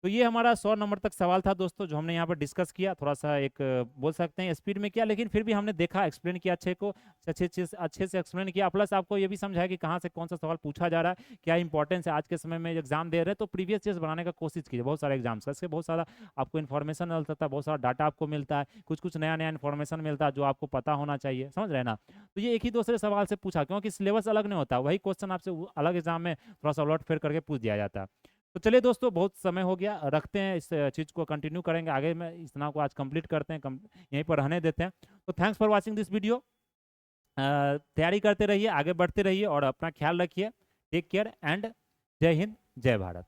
तो ये हमारा 100 नंबर तक सवाल था दोस्तों, जो हमने यहाँ पर डिस्कस किया। थोड़ा सा एक बोल सकते हैं स्पीड में किया, लेकिन फिर भी हमने देखा, एक्सप्लेन किया, अच्छे से एक्सप्लेन किया। प्लस आपको ये भी समझाया कि कहाँ से कौन सा सवाल पूछा जा रहा है, क्या इंपॉर्टेंस है। आज के समय में एग्जाम दे रहे हैं तो प्रीवियस ईयर्स बनाने का कोशिश कीजिए, बहुत सारे एग्जाम्स का। इससे बहुत सारा आपको इन्फॉर्मेशन मिलता है, बहुत सारा डाटा आपको मिलता है, कुछ नया इन्फॉर्मेशन मिलता है जो आपको पता होना चाहिए, समझ रहे हैं ना। तो ये एक ही दूसरे सवाल से पूछा, क्योंकि सिलेबस अलग नहीं होता, वही क्वेश्चन आपसे अलग एग्जाम में थोड़ा सा उलट फेर करके पूछ दिया जाता है। तो चलिए दोस्तों, बहुत समय हो गया, रखते हैं, इस चीज़ को कंटिन्यू करेंगे आगे में। इतना को आज कंप्लीट करते हैं, यहीं पर रहने देते हैं। तो thanks for watching this video. तैयारी करते रहिए, आगे बढ़ते रहिए और अपना ख्याल रखिए। टेक केयर एंड जय हिंद, जय भारत।